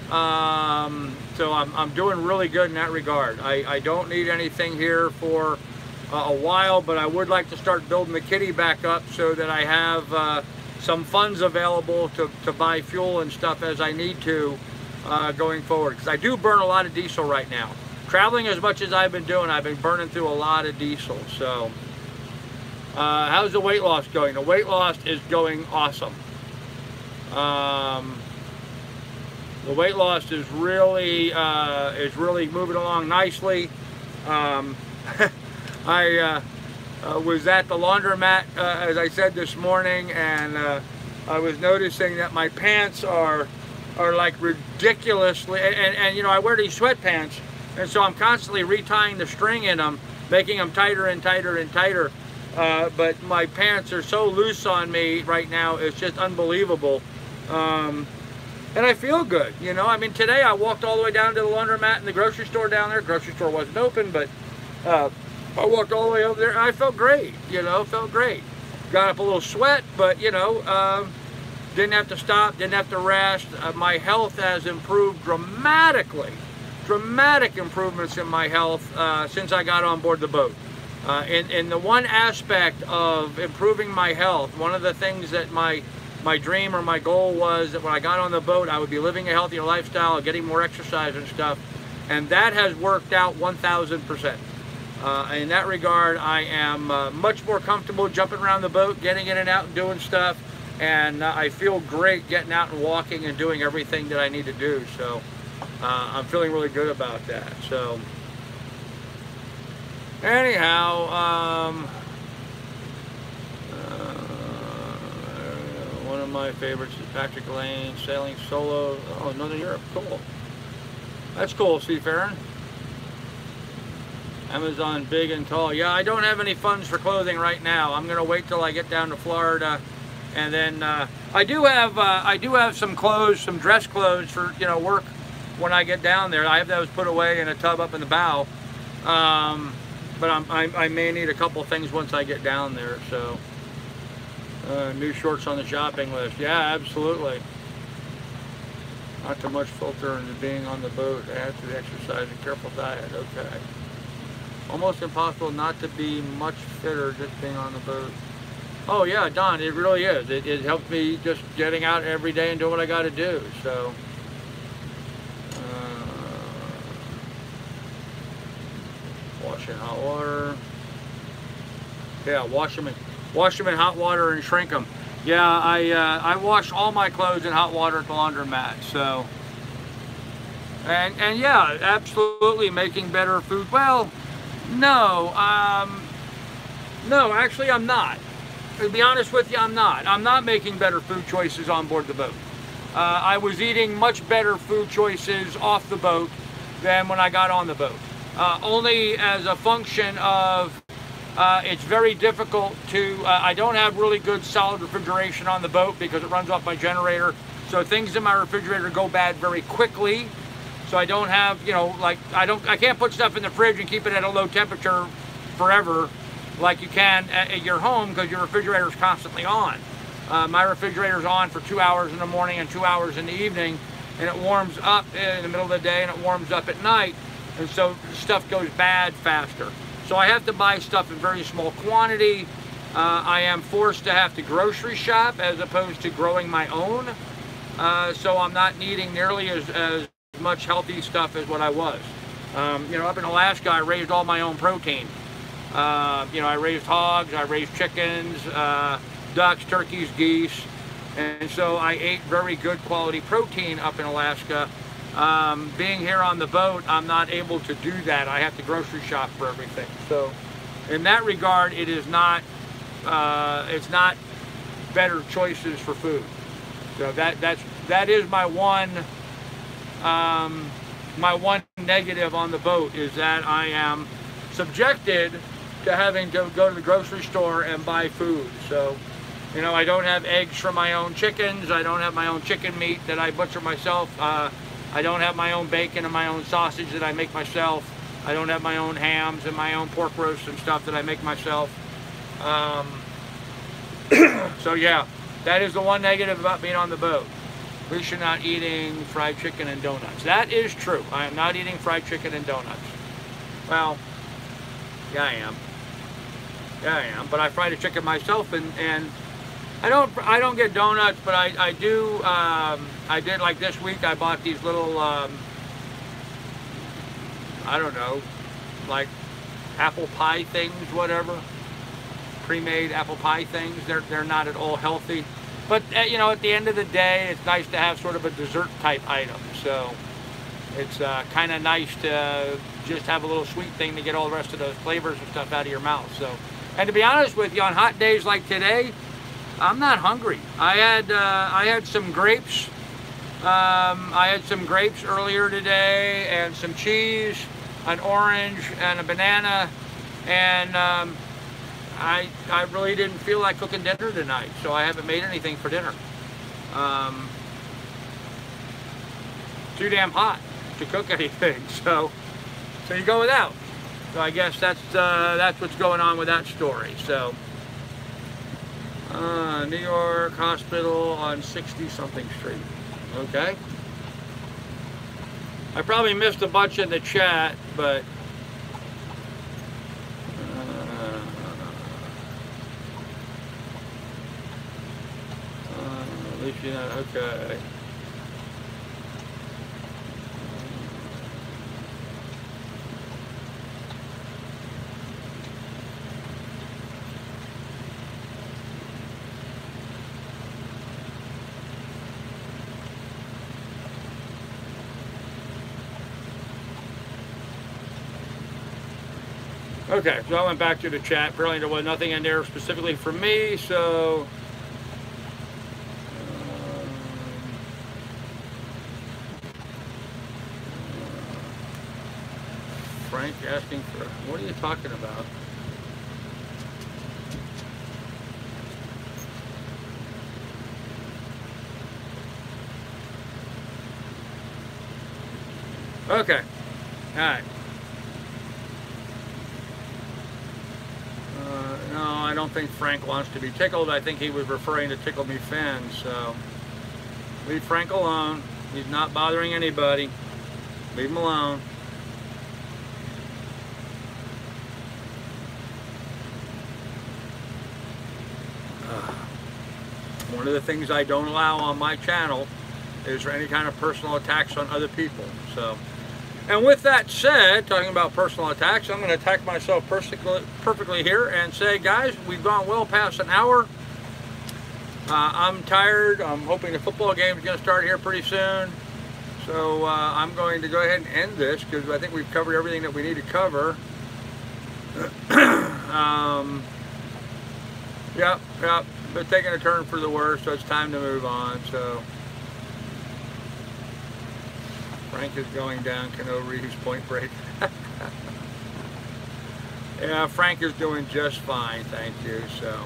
So I'm doing really good in that regard. I don't need anything here for a while, but I would like to start building the kitty back up so that I have some funds available to buy fuel and stuff as I need to going forward, because I do burn a lot of diesel right now. Traveling as much as I've been doing, I've been burning through a lot of diesel. So how's the weight loss going? The weight loss is going awesome. The weight loss is really moving along nicely. I was at the laundromat, as I said this morning, and I was noticing that my pants are like ridiculously, and you know, I wear these sweatpants, and so I'm constantly retying the string in them, making them tighter and tighter and tighter. But my pants are so loose on me right now, it's just unbelievable. And I feel good, you know. I mean, today I walked all the way down to the laundromat in the grocery store down there. Grocery store wasn't open, but I walked all the way over there, and I felt great, you know, felt great. Got up a little sweat, but, you know, didn't have to stop, didn't have to rest. My health has improved dramatically. Dramatic improvements in my health since I got on board the boat. In the one aspect of improving my health, one of the things that my dream or my goal was that when I got on the boat, I would be living a healthier lifestyle, getting more exercise and stuff, and that has worked out 1,000%. In that regard, I am much more comfortable jumping around the boat, getting in and out and doing stuff, and I feel great getting out and walking and doing everything that I need to do. So I'm feeling really good about that. So anyhow, one of my favorites is Patrick Lane sailing solo. Oh, Northern Europe, cool. That's cool, Seafaring. Amazon big and tall. Yeah, I don't have any funds for clothing right now. I'm gonna wait till I get down to Florida, and then I do have some clothes, some dress clothes for work when I get down there. I have those put away in a tub up in the bow, but I may need a couple things once I get down there. So new shorts on the shopping list. Yeah, absolutely. Not too much filter into being on the boat. Add to the exercise and careful diet. Okay. Almost impossible not to be much fitter just being on the boat. Oh yeah, Don, it really is. It helps me just getting out every day and doing what I got to do. So, wash in hot water. Yeah, wash them in hot water and shrink them. Yeah, I wash all my clothes in hot water at the laundromat. So, and yeah, absolutely making better food. Well, no, no, actually I'm not. To be honest with you, I'm not. I'm not making better food choices on board the boat. I was eating much better food choices off the boat than when I got on the boat. Only as a function of it's very difficult to, I don't have really good solid refrigeration on the boat because it runs off my generator. So things in my refrigerator go bad very quickly. So I don't have, I can't put stuff in the fridge and keep it at a low temperature forever like you can at your home because your refrigerator is constantly on. My refrigerator is on for 2 hours in the morning and 2 hours in the evening, and it warms up in the middle of the day and it warms up at night, and so stuff goes bad faster. So I have to buy stuff in very small quantity. I am forced to have to grocery shop as opposed to growing my own, so I'm not needing nearly as much healthy stuff as what I was. Up in Alaska, I raised all my own protein. I raised hogs, I raised chickens, ducks, turkeys, geese, and so I ate very good quality protein up in Alaska. Being here on the boat, I'm not able to do that. I have to grocery shop for everything. So in that regard, it is not, it's not better choices for food. So that is my one negative on the boat, is that I am subjected to having to go to the grocery store and buy food. So, I don't have eggs from my own chickens. I don't have my own chicken meat that I butcher myself. I don't have my own bacon and my own sausage that I make myself. I don't have my own hams and my own pork roasts and stuff that I make myself. So yeah, that is the one negative about being on the boat. At least you're not eating fried chicken and donuts. That is true. I am not eating fried chicken and donuts. Well, yeah, I am. Yeah, I am. But I fry the chicken myself, and I don't get donuts, but I do. I did, like this week. I bought these little I don't know, like apple pie things, whatever. Pre-made apple pie things. They're not at all healthy. But, at the end of the day, it's nice to have sort of a dessert type item. So it's kind of nice to just have a little sweet thing to get all the rest of those flavors and stuff out of your mouth. So, and to be honest with you, on hot days like today, I'm not hungry. I had some grapes. I had some grapes earlier today, and some cheese, an orange, and a banana, and I really didn't feel like cooking dinner tonight, so I haven't made anything for dinner. Too damn hot to cook anything, so you go without. So I guess that's what's going on with that story. So New York hospital on 60-something Street. Okay. I probably missed a bunch in the chat, but at least you know. Okay. Okay, so I went back to the chat. Apparently there was nothing in there specifically for me, so Frank asking for, what are you talking about? Okay, all right. No, I don't think Frank wants to be tickled. I think he was referring to Tickle Me Fins, so leave Frank alone. He's not bothering anybody. Leave him alone. One of the things I don't allow on my channel is for any kind of personal attacks on other people. So, and with that said, talking about personal attacks, I'm going to attack myself perfectly here and say, guys, we've gone well past an hour. I'm tired. I'm hoping the football game is going to start here pretty soon. So I'm going to go ahead and end this because I think we've covered everything that we need to cover. Yep. They're taking a turn for the worse, so it's time to move on. So Frank is going down Cano Reeves Point Break. Yeah, Frank is doing just fine, thank you. So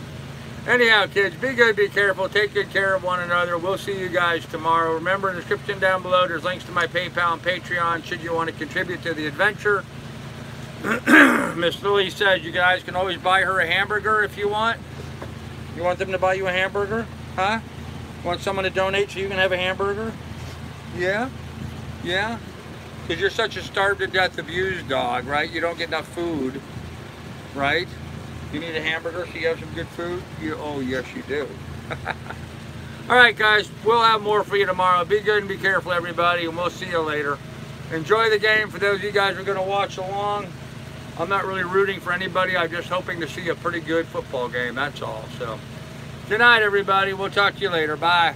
anyhow, kids, be good, be careful, take good care of one another. We'll see you guys tomorrow. Remember, in the description down below, there's links to my PayPal and Patreon should you want to contribute to the adventure. Miss Lily says you guys can always buy her a hamburger if you want. You want them to buy you a hamburger? Huh? Want someone to donate so you can have a hamburger? Yeah? Yeah? Because you're such a starved to death abused dog, right? You don't get enough food, right? You need a hamburger so you have some good food? Oh, yes, you do. All right, guys. We'll have more for you tomorrow. Be good and be careful, everybody, and we'll see you later. Enjoy the game. For those of you guys who are going to watch along, I'm not really rooting for anybody. I'm just hoping to see a pretty good football game. That's all. So, good night, everybody. We'll talk to you later. Bye.